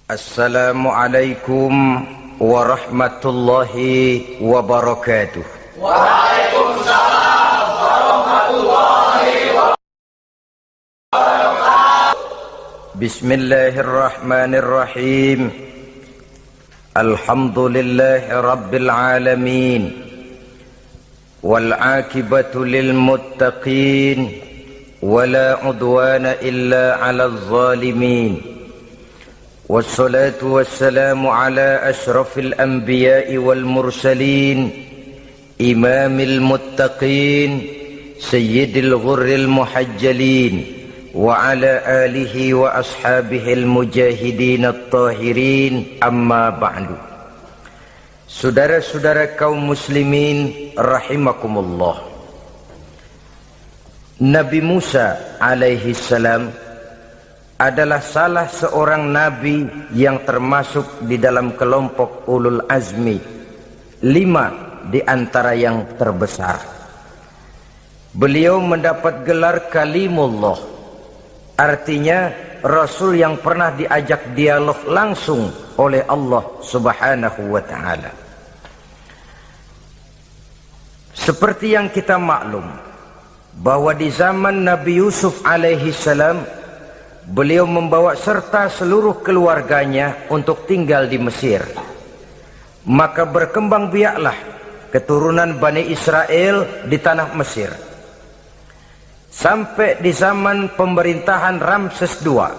Assalamualaikum warahmatullahi wabarakatuh. Waalaikumsalam warahmatullahi wabarakatuh. Bismillahirrahmanirrahim. Alhamdulillahi rabbil alamin. Wal aqibatu lil muttaqin. Wala udwana illa 'alal zalimin. والصلاة والسلام على أشرف الأنبياء والمرسلين إمام المتقين سيد الغر المحجلين وعلى آله وأصحابه المجاهدين الطاهرين أما بعد. Saudara-saudara kaum muslimin rahimakumullah. Nabi Musa alaihi salam adalah salah seorang nabi yang termasuk di dalam kelompok ulul azmi, 5 di antara yang terbesar. Beliau mendapat gelar kalimullah, artinya rasul yang pernah diajak dialog langsung oleh Allah subhanahu wa ta'ala. Seperti yang kita maklum bahwa di zaman Nabi Yusuf alaihi salam, beliau membawa serta seluruh keluarganya untuk tinggal di Mesir. Maka berkembang biaklah keturunan Bani Israel di tanah Mesir. Sampai di zaman pemerintahan Ramses II,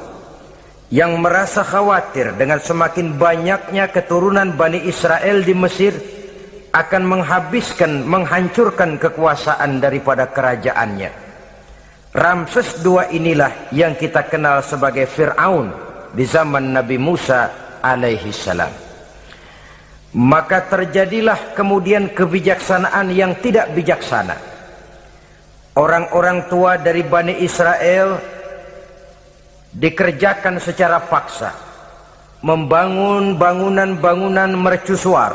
yang merasa khawatir dengan semakin banyaknya keturunan Bani Israel di Mesir akan menghancurkan kekuasaan daripada kerajaannya. Ramses II inilah yang kita kenal sebagai Fir'aun di zaman Nabi Musa alaihi salam. Maka terjadilah kemudian kebijaksanaan yang tidak bijaksana. Orang-orang tua dari Bani Israel dikerjakan secara paksa, membangun bangunan-bangunan mercusuar.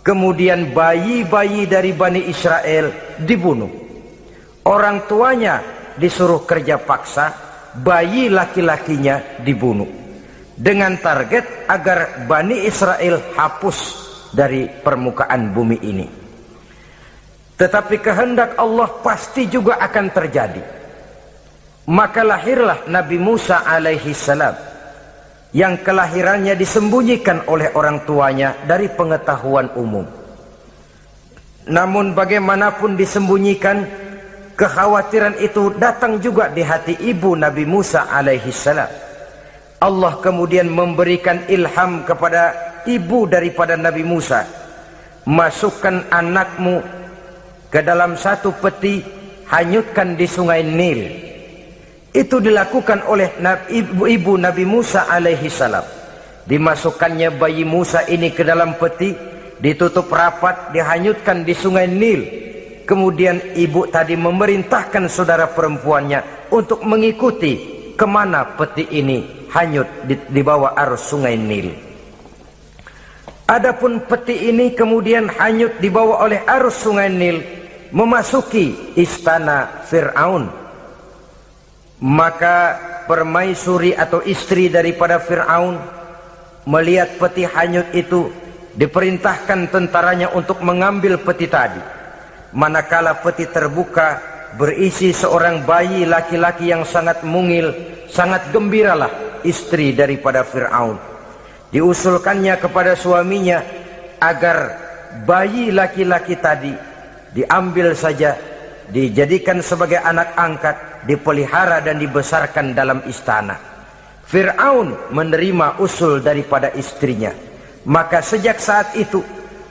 Kemudian bayi-bayi dari Bani Israel dibunuh. Orang tuanya disuruh kerja paksa, bayi laki-lakinya dibunuh. Dengan target agar Bani Israel hapus dari permukaan bumi ini. Tetapi kehendak Allah pasti juga akan terjadi. Maka lahirlah Nabi Musa alaihi salam, yang kelahirannya disembunyikan oleh orang tuanya dari pengetahuan umum. Namun bagaimanapun disembunyikan, kekhawatiran itu datang juga di hati ibu Nabi Musa alaihi salam. Allah kemudian memberikan ilham kepada ibu daripada Nabi Musa. Masukkan anakmu ke dalam satu peti, hanyutkan di sungai Nil. Itu dilakukan oleh ibu Nabi Musa alaihi salam. Dimasukkannya bayi Musa ini ke dalam peti, ditutup rapat, dihanyutkan di sungai Nil. Kemudian ibu tadi memerintahkan saudara perempuannya untuk mengikuti kemana peti ini hanyut di bawah arus sungai Nil. Adapun peti ini kemudian hanyut dibawa oleh arus sungai Nil, memasuki istana Fir'aun. Maka permaisuri atau istri daripada Fir'aun melihat peti hanyut itu, diperintahkan tentaranya untuk mengambil peti tadi. Manakala peti terbuka, berisi seorang bayi laki-laki yang sangat mungil, sangat gembiralah istri daripada Fir'aun. Diusulkannya kepada suaminya agar bayi laki-laki tadi diambil saja, dijadikan sebagai anak angkat, dipelihara dan dibesarkan dalam istana. Fir'aun menerima usul daripada istrinya. Maka sejak saat itu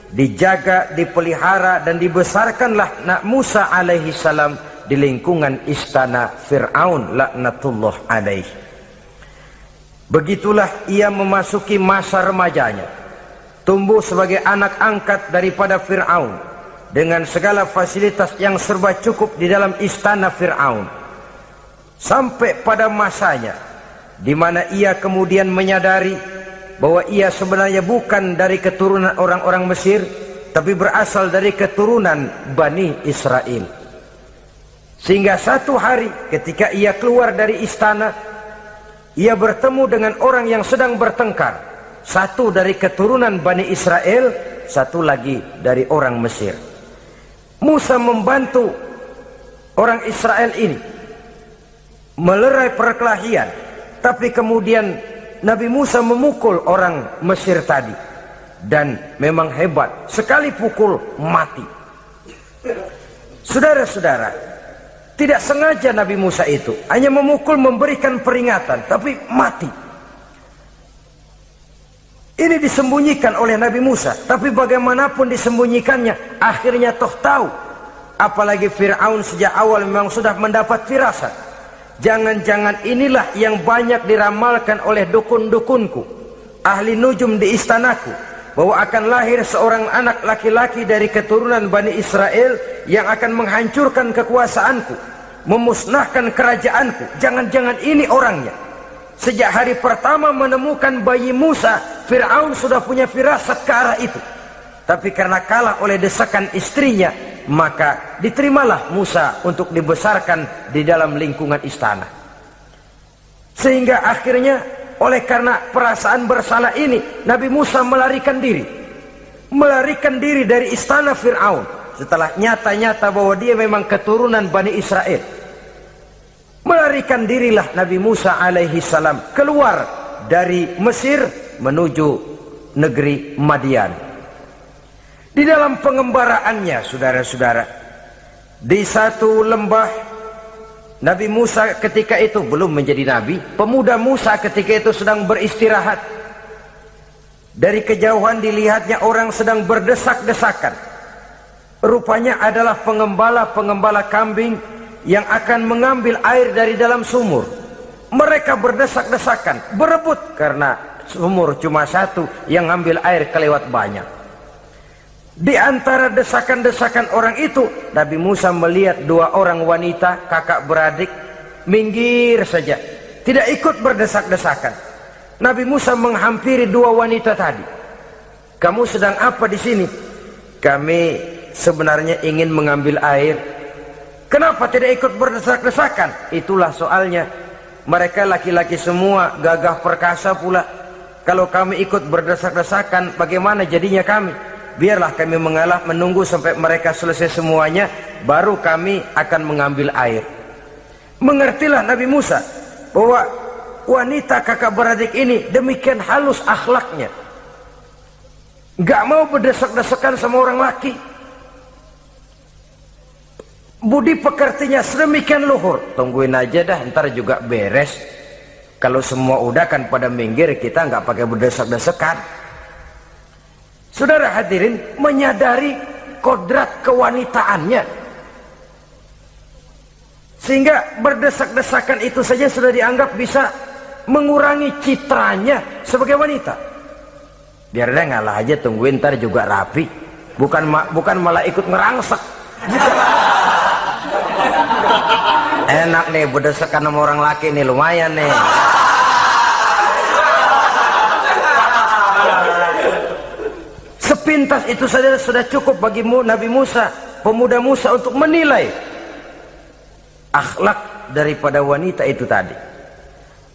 dijaga, dipelihara dan dibesarkanlah Nabi Musa alaihi salam di lingkungan istana Fir'aun laknatullah alaihi. Begitulah ia memasuki masa remajanya, tumbuh sebagai anak angkat daripada Fir'aun dengan segala fasilitas yang serba cukup di dalam istana Fir'aun. Sampai pada masanya di mana ia kemudian menyadari bahwa ia sebenarnya bukan dari keturunan orang-orang Mesir, tapi berasal dari keturunan Bani Israel. Sehingga satu hari ketika ia keluar dari istana, ia bertemu dengan orang yang sedang bertengkar, satu dari keturunan Bani Israel, satu lagi dari orang Mesir. Musa membantu orang Israel ini melerai perkelahian, tapi kemudian Nabi Musa memukul orang Mesir tadi, dan memang hebat, sekali pukul mati. Saudara-saudara, tidak sengaja Nabi Musa itu hanya memukul, memberikan peringatan, tapi mati. Ini disembunyikan oleh Nabi Musa, tapi bagaimanapun disembunyikannya, akhirnya toh tahu. Apalagi Fir'aun sejak awal memang sudah mendapat firasat. Jangan-jangan inilah yang banyak diramalkan oleh dukun-dukunku, ahli nujum di istanaku, bahwa akan lahir seorang anak laki-laki dari keturunan Bani Israel yang akan menghancurkan kekuasaanku, memusnahkan kerajaanku. Jangan-jangan ini orangnya. Sejak hari pertama menemukan bayi Musa, Fir'aun sudah punya firasat ke arah itu. Tapi karena kalah oleh desakan istrinya, maka diterimalah Musa untuk dibesarkan di dalam lingkungan istana. Sehingga akhirnya oleh karena perasaan bersalah ini, Nabi Musa melarikan diri. Melarikan diri dari istana Fir'aun setelah nyata-nyata bahwa dia memang keturunan Bani Israel. Melarikan dirilah Nabi Musa alaihi salam keluar dari Mesir menuju negeri Madian. Di dalam pengembaraannya, saudara-saudara, di satu lembah, Nabi Musa ketika itu belum menjadi nabi. Pemuda Musa ketika itu sedang beristirahat. Dari kejauhan dilihatnya orang sedang berdesak-desakan. Rupanya adalah pengembala-pengembala kambing yang akan mengambil air dari dalam sumur. Mereka berdesak-desakan, berebut karena sumur cuma satu, yang ngambil air kelewat banyak. Di antara desakan-desakan orang itu, Nabi Musa melihat dua orang wanita kakak beradik minggir saja, tidak ikut berdesak-desakan. Nabi Musa menghampiri dua wanita tadi. Kamu sedang apa di sini? Kami sebenarnya ingin mengambil air. Kenapa tidak ikut berdesak-desakan? Itulah soalnya. Mereka laki-laki semua, gagah perkasa pula. Kalau kami ikut berdesak-desakan, bagaimana jadinya kami? Biarlah kami mengalah, menunggu sampai mereka selesai semuanya, baru kami akan mengambil air. Mengertilah Nabi Musa bahwa wanita kakak beradik ini demikian halus akhlaknya, gak mau berdesak-desakan sama orang laki. Budi pekertinya sedemikian luhur. Tungguin aja dah, ntar juga beres. Kalau semua udah kan pada minggir, kita nggak pakai berdesak-desakan. Saudara hadirin, menyadari kodrat kewanitaannya, sehingga berdesak-desakan itu saja sudah dianggap bisa mengurangi citranya sebagai wanita. Biar dia ngalah aja, tungguin ntar juga rapi. Bukan malah ikut ngerangsek. Enak nih berdesakan sama orang laki nih, lumayan nih. Sepintas itu saja sudah cukup bagi Nabi Musa, pemuda Musa, untuk menilai akhlak daripada wanita itu tadi.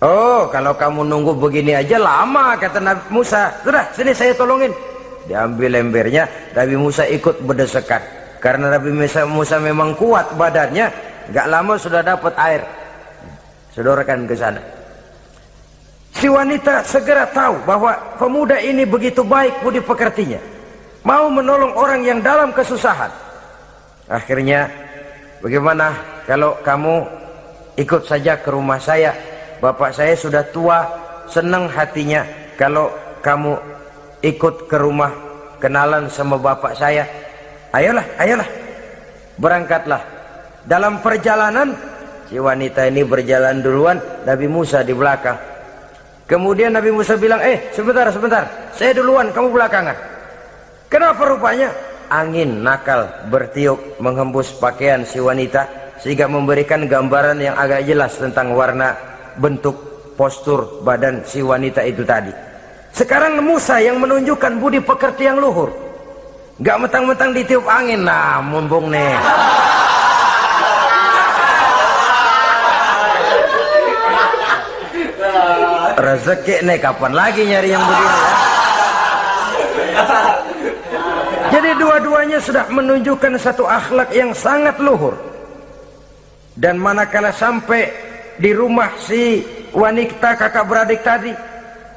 Oh, kalau kamu nunggu begini aja lama, kata Nabi Musa. Sudah, sini saya tolongin. Diambil embernya, Nabi Musa ikut berdesakan. Karena Nabi Musa memang kuat badannya, gak lama sudah dapat air. Sodorkan ke sana. Si wanita segera tahu bahwa pemuda ini begitu baik budi pekertinya, mau menolong orang yang dalam kesusahan. Akhirnya, bagaimana kalau kamu ikut saja ke rumah saya? Bapak saya sudah tua, senang hatinya kalau kamu ikut ke rumah, kenalan sama bapak saya. Ayolah, ayolah, berangkatlah. Dalam perjalanan, si wanita ini berjalan duluan, Nabi Musa di belakang. Kemudian Nabi Musa bilang, sebentar, saya duluan, kamu belakangan. Kenapa rupanya? Angin nakal bertiup menghembus pakaian si wanita, sehingga memberikan gambaran yang agak jelas tentang warna, bentuk, postur badan si wanita itu tadi. Sekarang Musa yang menunjukkan budi pekerti yang luhur. Gak mentang-mentang ditiup angin, nah mumpung nih. rezeki nih, kapan lagi nyari yang begini ya? Jadi dua-duanya sudah menunjukkan satu akhlak yang sangat luhur. Dan manakala sampai di rumah si wanita kakak beradik tadi,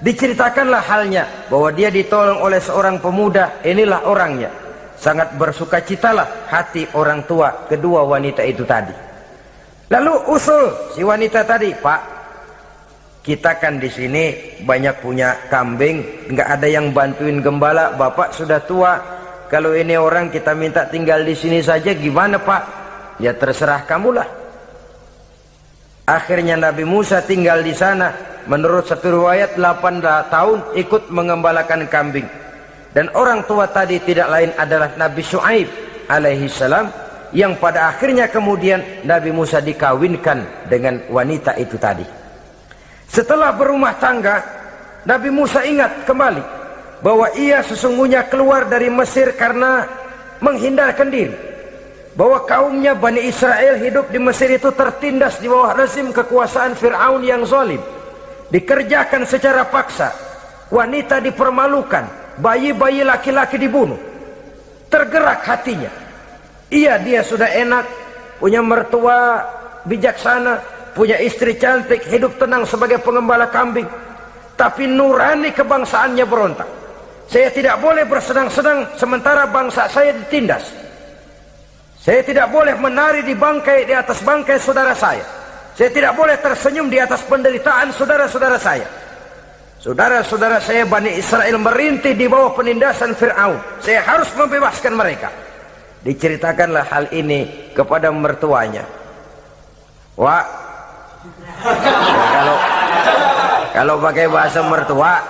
diceritakanlah halnya bahwa dia ditolong oleh seorang pemuda. Inilah orangnya. Sangat bersukacitalah hati orang tua kedua wanita itu tadi. Lalu usul si wanita tadi, Pak, kita kan di sini banyak punya kambing, nggak ada yang bantuin gembala. Bapak sudah tua. Kalau ini orang kita minta tinggal di sini saja, gimana Pak? Ya terserah kamulah. Akhirnya Nabi Musa tinggal di sana. Menurut satu riwayat 8 tahun ikut mengembalakan kambing. Dan orang tua tadi tidak lain adalah Nabi Syuaib alaihi salam, yang pada akhirnya kemudian Nabi Musa dikawinkan dengan wanita itu tadi. Setelah berumah tangga, Nabi Musa ingat kembali bahwa ia sesungguhnya keluar dari Mesir karena menghindarkan diri. Bahwa kaumnya Bani Israel hidup di Mesir itu tertindas di bawah rezim kekuasaan Fir'aun yang zalim. Dikerjakan secara paksa, wanita dipermalukan, bayi-bayi laki-laki dibunuh. Tergerak hatinya. Dia sudah enak, punya mertua bijaksana, punya istri cantik, hidup tenang sebagai pengembala kambing. Tapi nurani kebangsaannya berontak. Saya tidak boleh bersenang-senang sementara bangsa saya ditindas. Saya tidak boleh menari di atas bangkai saudara saya. Saya tidak boleh tersenyum di atas penderitaan saudara-saudara saya. Saudara-saudara saya Bani Israel merintih di bawah penindasan Fir'aun. Saya harus membebaskan mereka. Diceritakanlah hal ini kepada mertuanya. Wah, ya, kalau pakai bahasa mertua,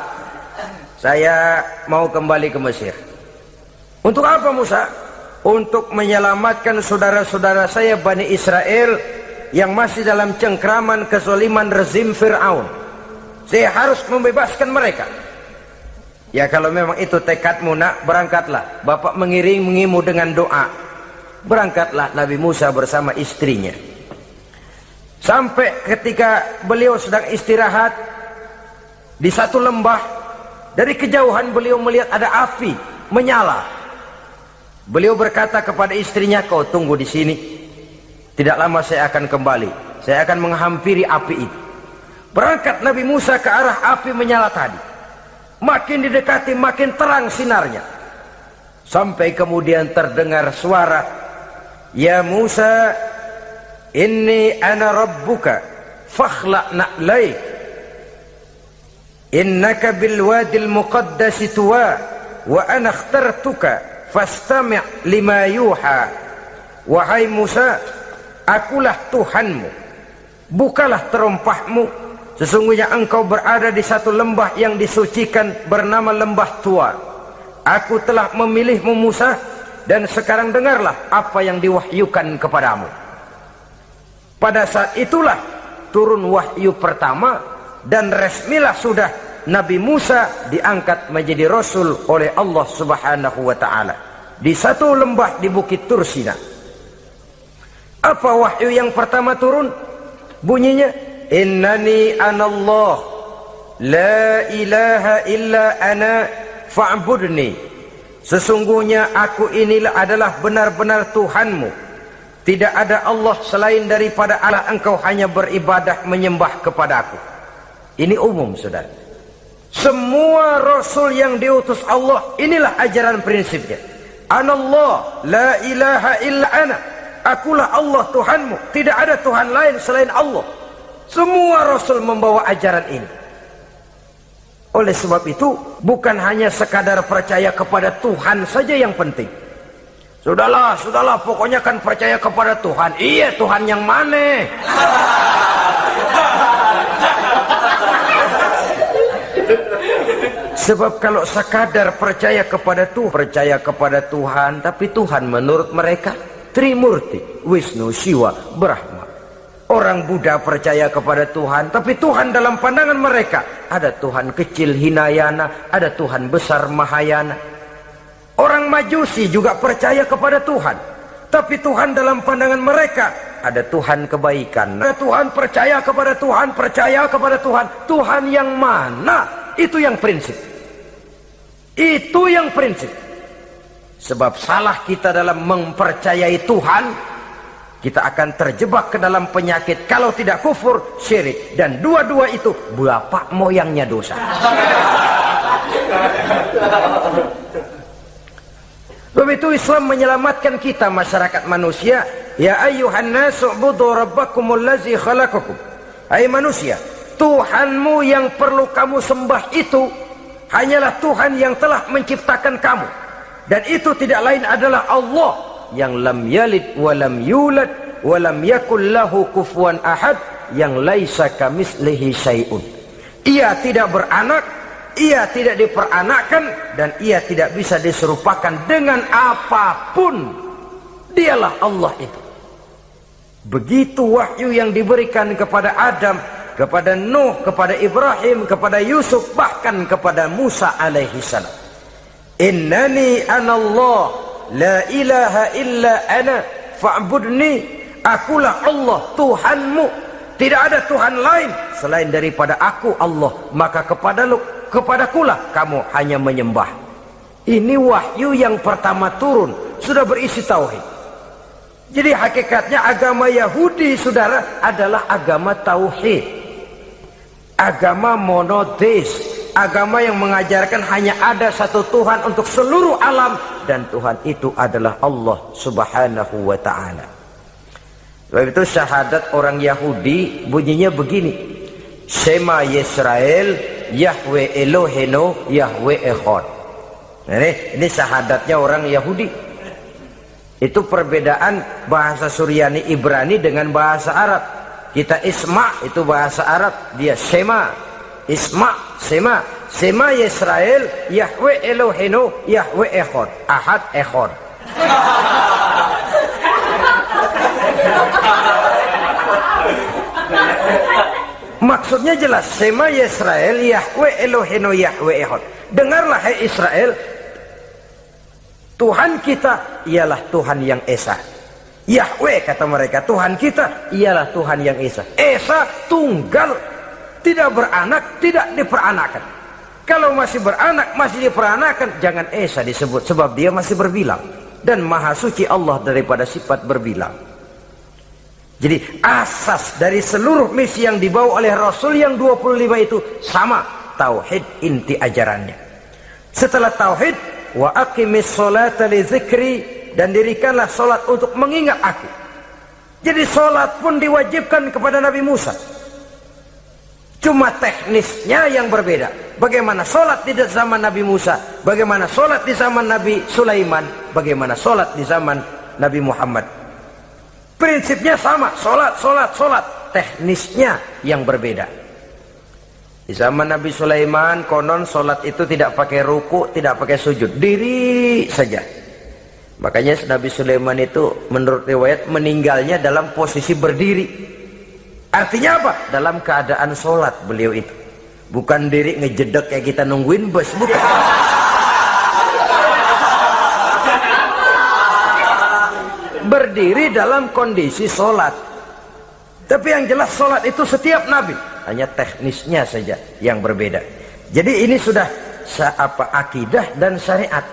saya mau kembali ke Mesir. Untuk apa Musa? Untuk menyelamatkan saudara-saudara saya Bani Israel yang masih dalam cengkraman kezaliman rezim Fir'aun. Saya harus membebaskan mereka. Ya kalau memang itu tekadmu nak, berangkatlah. Bapak mengiringimu dengan doa. Berangkatlah Nabi Musa bersama istrinya. Sampai ketika beliau sedang istirahat di satu lembah, dari kejauhan beliau melihat ada api menyala. Beliau berkata kepada istrinya, kau tunggu di sini. Tidak lama saya akan kembali. Saya akan menghampiri api itu. Berangkat Nabi Musa ke arah api menyala tadi. Makin didekati makin terang sinarnya. Sampai kemudian terdengar suara, ya Musa, inni ana rabbuka fakhla' na'laik. Innaka bilwadil muqaddasi tuwa wa ana akhtartuka fastami' lima yuha. Wahai Musa, akulah Tuhanmu, bukalah terompahmu. Sesungguhnya engkau berada di satu lembah yang disucikan bernama lembah Tua. Aku telah memilihmu Musa, dan sekarang dengarlah apa yang diwahyukan kepadamu. Pada saat itulah turun wahyu pertama, dan resmilah sudah Nabi Musa diangkat menjadi Rasul oleh Allah Subhanahu wa ta'ala di satu lembah di Bukit Tursina. Apa wahyu yang pertama turun? Bunyinya, innani anallah la ilaha illa ana fa'budni. Sesungguhnya aku inilah adalah benar-benar Tuhanmu. Tidak ada Allah selain daripada Allah, engkau hanya beribadah menyembah kepadaku. Ini umum saudara. Semua Rasul yang diutus Allah, inilah ajaran prinsipnya. Anallah la ilaha illa ana. Akulah Allah Tuhanmu. Tidak ada Tuhan lain selain Allah. Semua Rasul membawa ajaran ini. Oleh sebab itu, bukan hanya sekadar percaya kepada Tuhan saja yang penting. Sudahlah, pokoknya kan percaya kepada Tuhan. Iya, Tuhan yang mana? Sebab kalau sekadar percaya kepada Tuhan, tapi Tuhan menurut mereka Trimurti, Wisnu, Siwa, Brahma. Orang Buddha percaya kepada Tuhan, tapi Tuhan dalam pandangan mereka ada Tuhan kecil Hinayana, ada Tuhan besar Mahayana. Orang Majusi juga percaya kepada Tuhan, tapi Tuhan dalam pandangan mereka ada Tuhan kebaikan. Ada Tuhan, percaya kepada Tuhan, percaya kepada Tuhan. Tuhan yang mana? Itu yang prinsip. Itu yang prinsip. Sebab salah kita dalam mempercayai Tuhan, kita akan terjebak ke dalam penyakit. Kalau tidak kufur, syirik. Dan dua-dua itu bapak moyangnya dosa. Sebab itu Islam menyelamatkan kita masyarakat manusia. Ya ayyuhan nasu ubudu rabbakumul ladzi khalaqakum. Hai manusia, Tuhanmu yang perlu kamu sembah itu hanyalah Tuhan yang telah menciptakan kamu. Dan itu tidak lain adalah Allah yang lam yalid wa lam yulad wa lam yakul lahu kufuwan ahad, yang laisa kamitslihi syai'un. Ia tidak beranak, ia tidak diperanakkan, dan ia tidak bisa diserupakan dengan apapun. Dialah Allah itu. Begitu wahyu yang diberikan kepada Adam, kepada Nuh, kepada Ibrahim, kepada Yusuf, bahkan kepada Musa alaihi salam. Innani anallah la ilaha illa ana fa'budni. Akulah Allah Tuhanmu, tidak ada Tuhan lain selain daripada aku Allah, maka kepadakulah kamu hanya menyembah. Ini wahyu yang pertama turun, sudah berisi tauhid. Jadi hakikatnya agama Yahudi, saudara, adalah agama tauhid, agama monoteis, agama yang mengajarkan hanya ada satu Tuhan untuk seluruh alam, dan Tuhan itu adalah Allah subhanahu wa ta'ala. Sebab itu syahadat orang Yahudi bunyinya begini: Shema Yisrael Yahweh Elohenu Yahweh Echad. Ini syahadatnya orang Yahudi. Itu perbedaan bahasa Suryani Ibrani dengan bahasa Arab. Kita Isma itu bahasa Arab, dia Shema. Isma, Shema. Shema Yisrael Yahweh Elohenu Yahweh Echad. Ahad Echad. Maksudnya jelas, Shema Yisrael Yahweh Elohenu Yahweh Echad. Dengarlah hai Israel, Tuhan kita ialah Tuhan yang Esa. Yahweh kata mereka, Tuhan kita ialah Tuhan yang Esa. Esa tunggal, tidak beranak, tidak diperanakan. Kalau masih beranak, masih diperanakan, jangan Esa disebut, sebab dia masih berbilang. Dan maha suci Allah daripada sifat berbilang. Jadi asas dari seluruh misi yang dibawa oleh Rasul yang 25 itu sama, tauhid inti ajarannya. Setelah tauhid, wa aqimis sholata li dzikri, dan dirikanlah solat untuk mengingat aku. Jadi solat pun diwajibkan kepada Nabi Musa. Cuma teknisnya yang berbeda. Bagaimana solat di zaman Nabi Musa, bagaimana solat di zaman Nabi Sulaiman, bagaimana solat di zaman Nabi Muhammad. Prinsipnya sama, solat, solat, solat. Teknisnya yang berbeda. Di zaman Nabi Sulaiman konon solat itu tidak pakai ruku, tidak pakai sujud, diri saja. Makanya Nabi Sulaiman itu menurut riwayat meninggalnya dalam posisi berdiri. Artinya apa? Dalam keadaan solat beliau itu. Bukan diri ngejedek kayak kita nungguin bus, bukan. Berdiri dalam kondisi solat. Tapi yang jelas solat itu setiap Nabi, hanya teknisnya saja yang berbeda. Jadi ini sudah akidah dan syariat.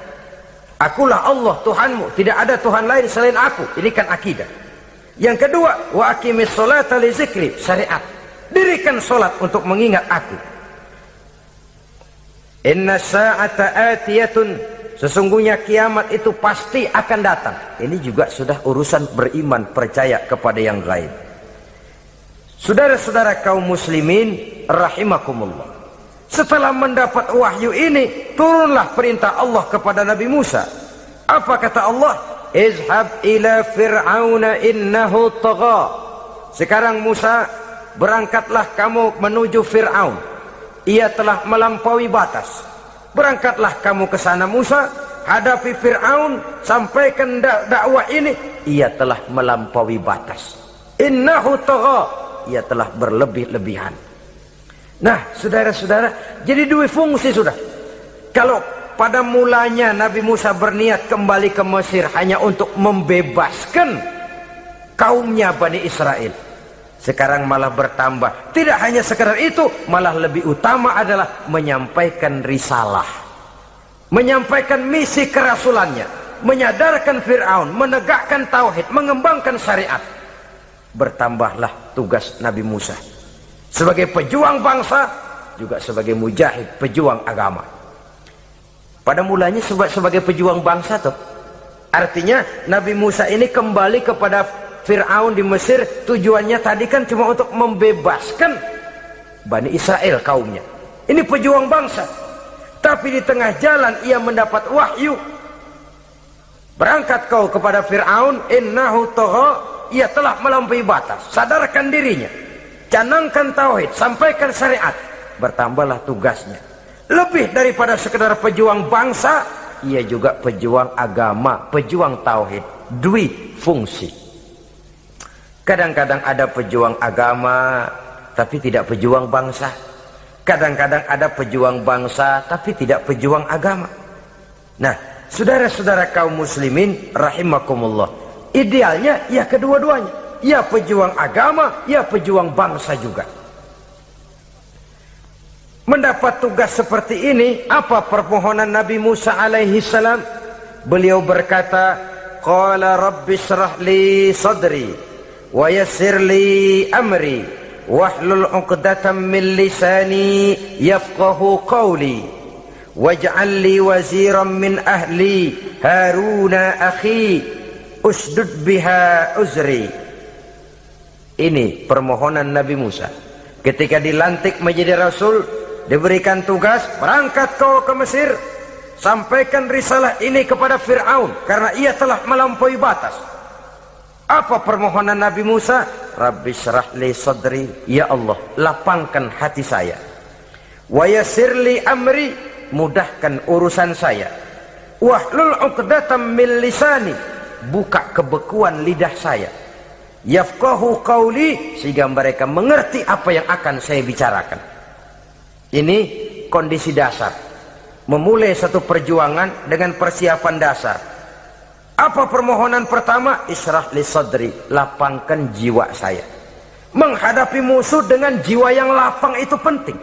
Akulah Allah Tuhanmu, tidak ada Tuhan lain selain aku. Ini kan akidah. Yang kedua, wa aqimis sholata li dzikri, syariat. Dirikan solat untuk mengingat aku. Inna sa'ata atiyatun, sesungguhnya kiamat itu pasti akan datang. Ini juga sudah urusan beriman, percaya kepada yang gaib. Saudara-saudara kaum muslimin rahimakumullah, setelah mendapat wahyu ini, turunlah perintah Allah kepada Nabi Musa. Apa kata Allah? Izhab ila fir'auna innahu tagha. Sekarang Musa, berangkatlah kamu menuju Fir'aun. Ia telah melampaui batas. Berangkatlah kamu ke sana Musa, hadapi Fir'aun, sampaikan dakwah ini. Ia telah melampaui batas. Innahu tagha, ia telah berlebih-lebihan. Nah, saudara-saudara, jadi dua fungsi sudah. Kalau pada mulanya Nabi Musa berniat kembali ke Mesir hanya untuk membebaskan kaumnya Bani Israel. Sekarang malah bertambah. Tidak hanya sekedar itu, malah lebih utama adalah menyampaikan risalah, menyampaikan misi kerasulannya, menyadarkan Fir'aun, menegakkan tauhid, mengembangkan syariat. Bertambahlah tugas Nabi Musa sebagai pejuang bangsa, juga sebagai mujahid, pejuang agama. Pada mulanya sebagai pejuang bangsa tuh. Artinya Nabi Musa ini kembali kepada Fir'aun di Mesir, tujuannya tadi kan cuma untuk membebaskan Bani Israel kaumnya. Ini pejuang bangsa. Tapi di tengah jalan ia mendapat wahyu. Berangkat kau kepada Fir'aun, innahu tagha, ia telah melampaui batas. Sadarkan dirinya, canangkan tauhid, sampaikan syariat. Bertambahlah tugasnya. Lebih daripada sekedar pejuang bangsa, ia juga pejuang agama, pejuang tauhid, dwi fungsi. Kadang-kadang ada pejuang agama tapi tidak pejuang bangsa. Kadang-kadang ada pejuang bangsa tapi tidak pejuang agama. Nah, saudara-saudara kaum muslimin rahimakumullah, idealnya ya kedua-duanya, ya pejuang agama, ya pejuang bangsa juga. Mendapat tugas seperti ini, apa permohonan Nabi Musa alaihi salam? Beliau berkata, qala rabbi shrah li sadri wa yassir li amri wahlul 'uqdatam min lisani yafqahu qawli waj'al li waziran min ahli Haruna akhi usdud biha uzri. Ini permohonan Nabi Musa ketika dilantik menjadi rasul, diberikan tugas, berangkat kau ke Mesir, sampaikan risalah ini kepada Fir'aun karena ia telah melampaui batas. Apa permohonan Nabi Musa? Rabbi syrah li sadri, ya Allah lapangkan hati saya. Wa yassir li amri, mudahkan urusan saya. Wahlul 'uqdatam min lisani, buka kebekuan lidah saya. Yafqahu qawli, sehingga mereka mengerti apa yang akan saya bicarakan. Ini kondisi dasar. Memulai satu perjuangan dengan persiapan dasar. Apa permohonan pertama? Isyrah li sadri, lapangkan jiwa saya. Menghadapi musuh dengan jiwa yang lapang itu penting.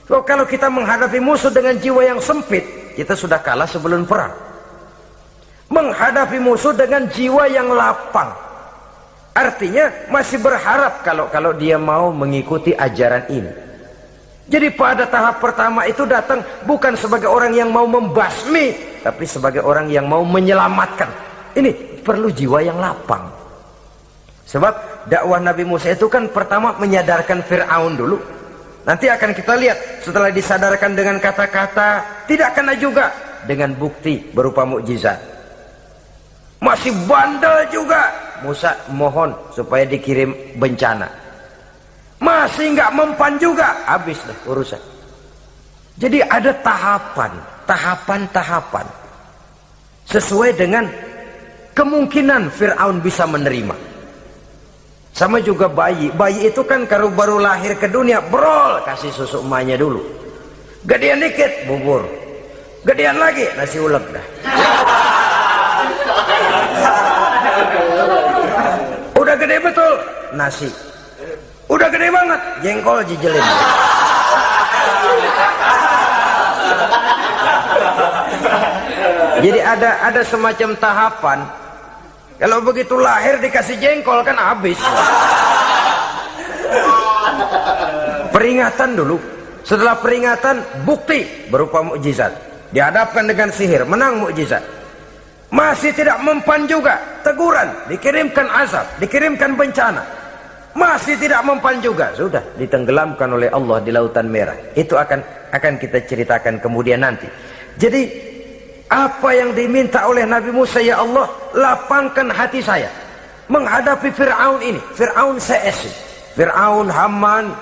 So, kalau kita menghadapi musuh dengan jiwa yang sempit, kita sudah kalah sebelum perang. Menghadapi musuh dengan jiwa yang lapang, artinya masih berharap kalau dia mau mengikuti ajaran ini. Jadi pada tahap pertama itu datang bukan sebagai orang yang mau membasmi, tapi sebagai orang yang mau menyelamatkan. Ini perlu jiwa yang lapang. Sebab dakwah Nabi Musa itu kan pertama menyadarkan Fir'aun dulu. Nanti akan kita lihat setelah disadarkan dengan kata-kata, tidak kena juga dengan bukti berupa mukjizat. Masih bandel juga. Musa mohon supaya dikirim bencana. Masih nggak mempan juga, habis deh urusan. Jadi ada tahapan sesuai dengan kemungkinan Fir'aun bisa menerima. Sama juga bayi itu kan kalau baru lahir ke dunia, brol kasih susu emaknya dulu. Gedean dikit bubur, gedean lagi nasi ulek dah. Udah gede betul nasi. Udah gede banget, jengkol jijelin. Jadi ada semacam tahapan. Kalau begitu lahir dikasih jengkol kan habis. Peringatan dulu. Setelah peringatan, bukti berupa mukjizat. Dihadapkan dengan sihir, menang mukjizat. Masih tidak mempan juga, teguran, dikirimkan azab, dikirimkan bencana. Masih tidak mempan juga, sudah ditenggelamkan oleh Allah di Lautan Merah. Itu akan kita ceritakan kemudian nanti. Jadi apa yang diminta oleh Nabi Musa, ya Allah lapangkan hati saya menghadapi Fir'aun ini, Fir'aun CS, Fir'aun, Haman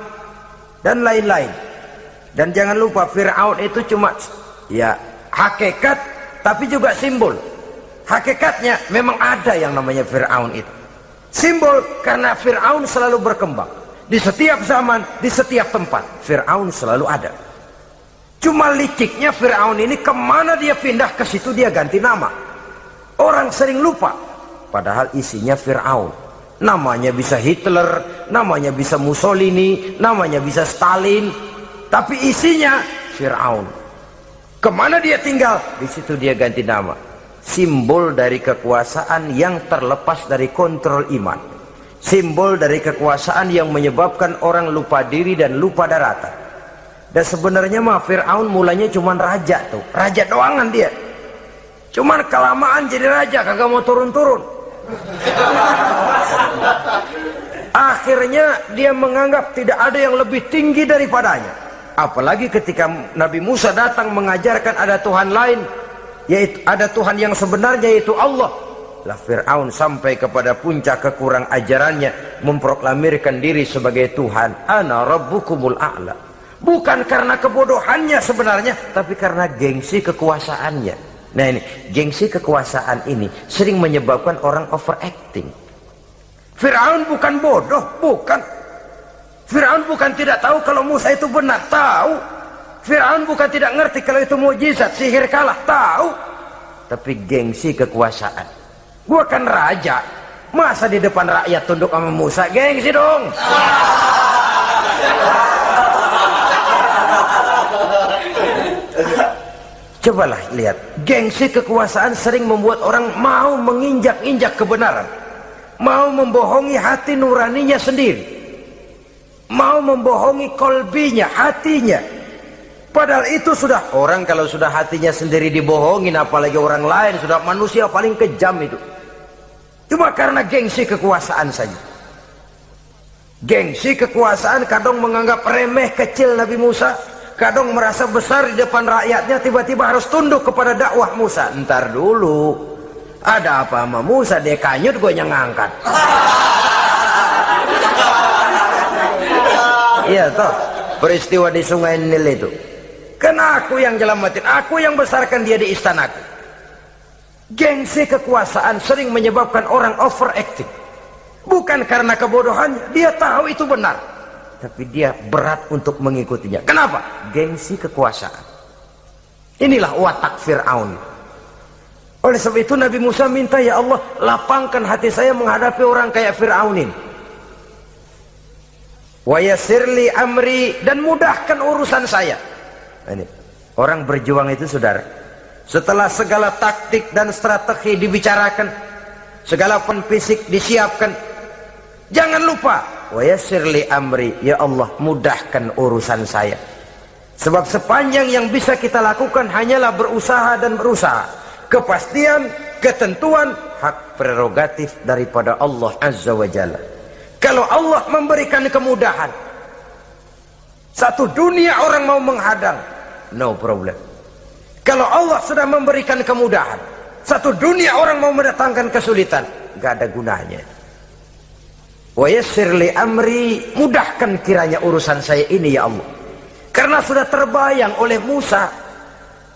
dan lain-lain. Dan jangan lupa Fir'aun itu cuma ya hakikat tapi juga simbol. Hakikatnya memang ada yang namanya Fir'aun itu. Simbol karena Fir'aun selalu berkembang. Di setiap zaman, di setiap tempat, Fir'aun selalu ada. Cuma liciknya Fir'aun ini kemana dia pindah, ke situ dia ganti nama. Orang sering lupa. Padahal isinya Fir'aun. Namanya bisa Hitler, namanya bisa Mussolini, namanya bisa Stalin, tapi isinya Fir'aun. Kemana dia tinggal? Di situ dia ganti nama. Simbol dari kekuasaan yang terlepas dari kontrol iman. Simbol dari kekuasaan yang menyebabkan orang lupa diri dan lupa daratan. Dan sebenarnya mah Fir'aun mulanya cuman raja tuh, raja doangan dia. Cuman kelamaan jadi raja, kagak mau turun-turun. Akhirnya dia menganggap tidak ada yang lebih tinggi daripadanya. Apalagi ketika Nabi Musa datang mengajarkan ada Tuhan lain, yaitu ada Tuhan yang sebenarnya, yaitu Allah. Lah Fir'aun sampai kepada puncak kekurang ajarannya, memproklamirkan diri sebagai Tuhan. Ana rabbukumul a'la. Bukan karena kebodohannya sebenarnya, tapi karena gengsi kekuasaannya. Nah ini, gengsi kekuasaan ini sering menyebabkan orang overacting. Fir'aun bukan bodoh, bukan. Fir'aun bukan tidak tahu kalau Musa itu benar, tahu. Fir'aun bukan tidak ngerti kalau itu mukjizat, sihir kalah, tahu. Tapi gengsi kekuasaan. Gua kan raja, masa di depan rakyat tunduk sama Musa? Gengsi dong. Cobalah lihat, gengsi kekuasaan sering membuat orang mau menginjak-injak kebenaran, mau membohongi hati nuraninya sendiri, mau membohongi kolbinya, hatinya. Padahal itu sudah, orang kalau sudah hatinya sendiri dibohongin, apalagi orang lain, sudah manusia paling kejam itu. Cuma karena gengsi kekuasaan saja. Gengsi kekuasaan kadang menganggap remeh kecil Nabi Musa, kadang merasa besar di depan rakyatnya, tiba-tiba harus tunduk kepada dakwah Musa. Ntar dulu, ada apa sama Musa? Dia kanyut, gue yang ngangkat. Iya toh, peristiwa di Sungai Nil itu. Karena aku yang nyelamatin, aku yang besarkan dia di istanaku. Gengsi kekuasaan sering menyebabkan orang overacting. Bukan karena kebodohannya, dia tahu itu benar, tapi dia berat untuk mengikutinya. Kenapa? Gengsi kekuasaan. Inilah watak Fir'aun. Oleh sebab itu Nabi Musa minta, ya Allah, lapangkan hati saya menghadapi orang kayak Fir'aun ini. Wa yassirli amri, dan mudahkan urusan saya. Ini orang berjuang itu, saudara, setelah segala taktik dan strategi dibicarakan, segala fisik disiapkan, jangan lupa wa yassirli amri, ya Allah, mudahkan urusan saya. Sebab sepanjang yang bisa kita lakukan hanyalah berusaha dan berusaha. Kepastian, ketentuan, hak prerogatif daripada Allah Azza wa Jalla. Kalau Allah memberikan kemudahan, satu dunia orang mau menghadang, no problem. Kalau Allah sudah memberikan kemudahan, satu dunia orang mau mendatangkan kesulitan, gak ada gunanya. Wa yassirli amri, mudahkan kiranya urusan saya ini ya Allah. Karena sudah terbayang oleh Musa.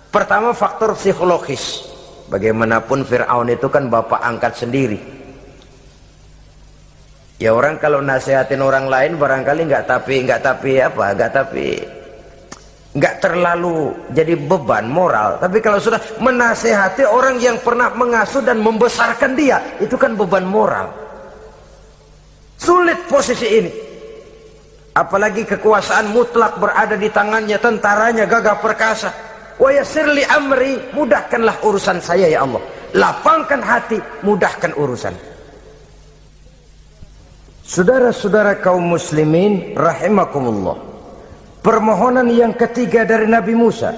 Pertama, faktor psikologis. Bagaimanapun Fir'aun itu kan bapak angkat sendiri. Ya orang kalau nasihatin orang lain barangkali nggak terlalu jadi beban moral. Tapi kalau sudah menasehati orang yang pernah mengasuh dan membesarkan dia, itu kan beban moral. Sulit posisi ini, apalagi kekuasaan mutlak berada di tangannya, tentaranya gagah perkasa. Wa yassirli amri, mudahkanlah urusan saya ya Allah. Lapangkan hati, mudahkan urusan. Saudara-saudara kaum muslimin rahimakumullah, permohonan yang ketiga dari Nabi Musa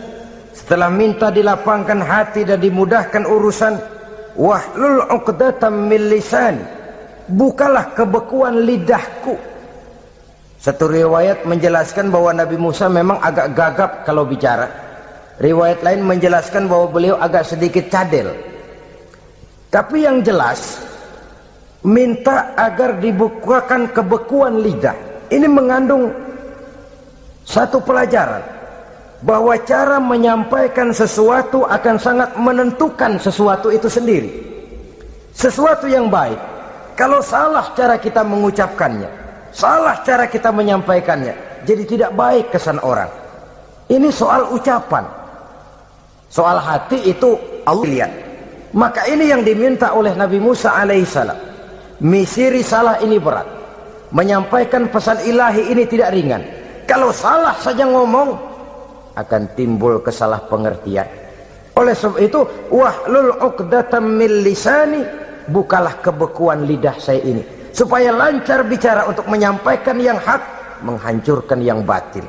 setelah minta dilapangkan hati dan dimudahkan urusan, wahlul 'uqdatam min lisani, bukalah kebekuan lidahku. Satu riwayat menjelaskan bahwa Nabi Musa memang agak gagap kalau bicara. Riwayat lain menjelaskan bahwa beliau agak sedikit cadel. Tapi yang jelas, minta agar dibukakan kebekuan lidah. Ini mengandung satu pelajaran, bahwa cara menyampaikan sesuatu akan sangat menentukan sesuatu itu sendiri. Sesuatu yang baik, kalau salah cara kita mengucapkannya, salah cara kita menyampaikannya, jadi tidak baik kesan orang. Ini soal ucapan. Soal hati itu Allah lihat. Maka ini yang diminta oleh Nabi Musa alaihissalam. Misi risalah ini berat. Menyampaikan pesan ilahi ini tidak ringan. Kalau salah saja ngomong, akan timbul kesalah pengertian. Oleh sebab itu, wahlul 'uqdatam min lisani, bukalah kebekuan lidah saya ini, supaya lancar bicara untuk menyampaikan yang hak, menghancurkan yang batil.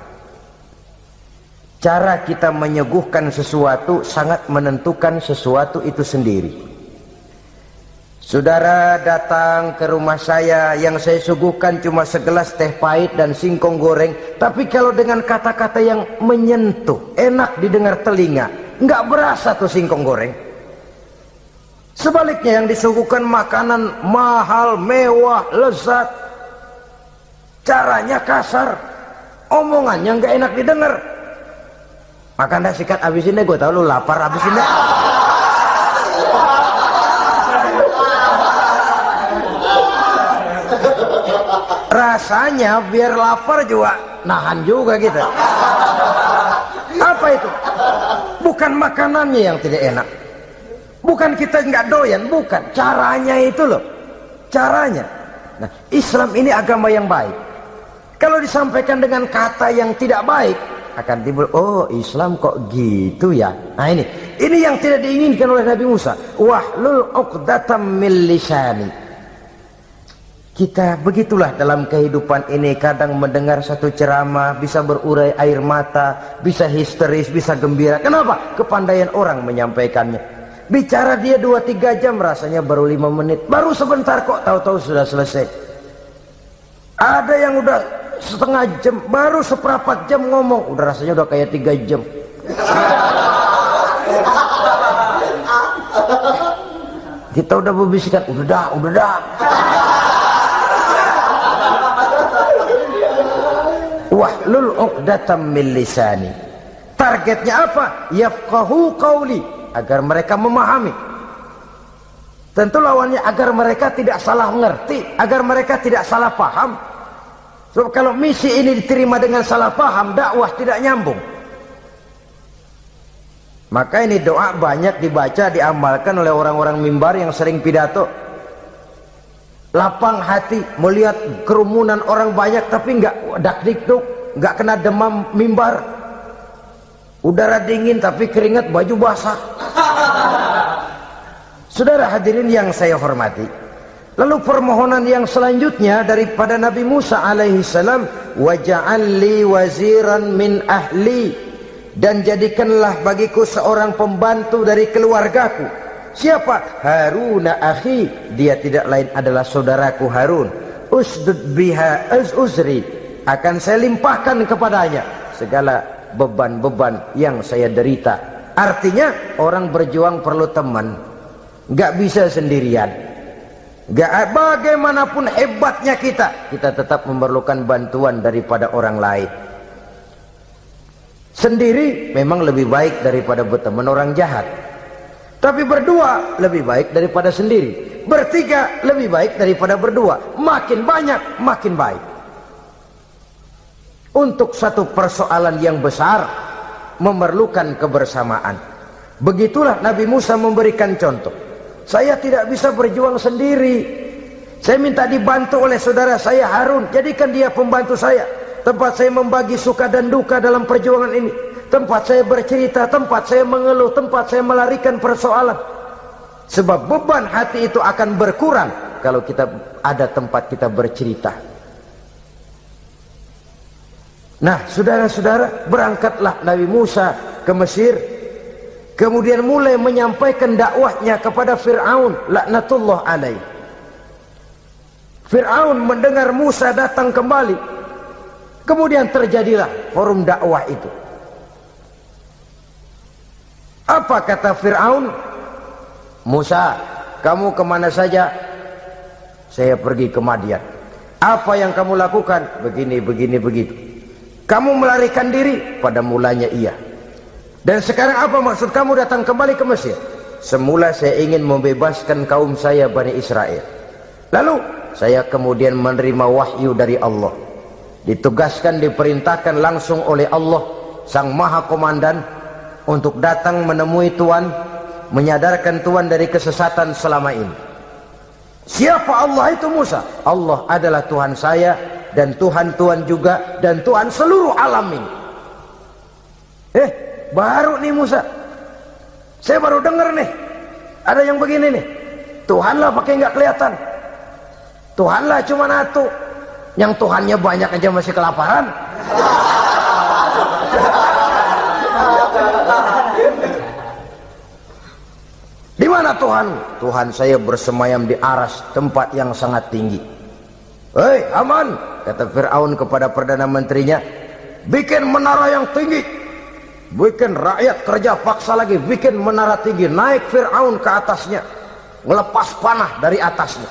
Cara kita menyuguhkan sesuatu sangat menentukan sesuatu itu sendiri. Saudara datang ke rumah saya, yang saya suguhkan cuma segelas teh pahit dan singkong goreng, tapi kalau dengan kata-kata yang menyentuh, enak didengar telinga, nggak berasa tuh singkong goreng. Sebaliknya yang disuguhkan makanan mahal, mewah, lezat, caranya kasar, omongannya nggak enak didengar. Makan dah sikat abisin deh, gue tau lu lapar, abisin deh. Rasanya biar lapar juga nahan juga gitu. Apa itu? Bukan makanannya yang tidak enak, bukan kita nggak doyan, bukan, caranya itu loh, caranya. Nah, Islam ini agama yang baik. Kalau disampaikan dengan kata yang tidak baik, akan timbul, oh Islam kok gitu ya. Nah ini yang tidak diinginkan oleh Nabi Musa. Wahlul 'uqdatam min lisani. Kita begitulah dalam kehidupan ini, kadang mendengar satu ceramah bisa berurai air mata, bisa histeris, bisa gembira. Kenapa? Kepandaian orang menyampaikannya. Bicara dia 2-3 jam, rasanya baru 5 menit, baru sebentar kok, tahu-tahu sudah selesai. Ada yang udah setengah jam, baru seperempat jam ngomong, udah rasanya udah kayak 3 jam. Kita udah berbisikkan, udah dah. Wahlul 'uqdatam min lisani. Targetnya apa? Yafqahu qauli, agar mereka memahami. Tentu lawannya agar mereka tidak salah mengerti, agar mereka tidak salah paham. So, kalau misi ini diterima dengan salah paham, dakwah tidak nyambung. Maka ini doa banyak dibaca, diamalkan oleh orang-orang mimbar yang sering pidato. Lapang hati melihat kerumunan orang banyak, tapi nggak dak-dikduk, nggak kena demam mimbar. Udara dingin tapi keringat, baju basah. Saudara hadirin yang saya hormati, lalu permohonan yang selanjutnya daripada Nabi Musa alaihi salam, waj'al li waziran min ahli, dan jadikanlah bagiku seorang pembantu dari keluargaku. Siapa? Haruna akhi, dia tidak lain adalah saudaraku Harun. Usdud biha uzri, akan saya limpahkan kepadanya segala beban-beban yang saya derita. Artinya orang berjuang perlu teman, nggak bisa sendirian. Nggak, bagaimanapun hebatnya kita tetap memerlukan bantuan daripada orang lain. Sendiri memang lebih baik daripada berteman orang jahat, tapi berdua lebih baik daripada sendiri. Bertiga lebih baik daripada berdua. Makin banyak makin baik. Untuk satu persoalan yang besar memerlukan kebersamaan. Begitulah Nabi Musa memberikan contoh. Saya tidak bisa berjuang sendiri, saya minta dibantu oleh saudara saya Harun. Jadikan dia pembantu saya, tempat saya membagi suka dan duka dalam perjuangan ini, tempat saya bercerita, tempat saya mengeluh, tempat saya melarikan persoalan. Sebab beban hati itu akan berkurang kalau kita ada tempat kita bercerita. Nah, saudara-saudara, berangkatlah Nabi Musa ke Mesir, kemudian mulai menyampaikan dakwahnya kepada Fir'aun laknatullah alaih. Fir'aun mendengar Musa datang kembali, kemudian terjadilah forum dakwah itu. Apa kata Fir'aun? Musa, kamu kemana saja? Saya pergi ke Madian. Apa yang kamu lakukan? Begini, begini, begitu. Kamu melarikan diri? Pada mulanya iya. Dan sekarang apa maksud kamu datang kembali ke Mesir? Semula saya ingin membebaskan kaum saya Bani Israel. Lalu saya kemudian menerima wahyu dari Allah. Ditugaskan, diperintahkan langsung oleh Allah, Sang Maha Komandan, untuk datang menemui Tuhan, menyadarkan Tuhan dari kesesatan selama ini. Siapa Allah itu Musa? Allah adalah Tuhan saya dan Tuhan-Tuhan juga dan Tuhan seluruh alam ini. Baru nih Musa, saya baru dengar nih ada yang begini nih. Tuhanlah pakai nggak kelihatan, Tuhanlah cuma satu, yang Tuhannya banyak aja masih kelaparan. Di mana Tuhan? Tuhan saya bersemayam di aras, tempat yang sangat tinggi. Hei Haman, kata Fir'aun kepada Perdana Menterinya, bikin menara yang tinggi, bikin rakyat kerja paksa lagi, bikin menara tinggi, naik Fir'aun ke atasnya, ngelepas panah dari atasnya.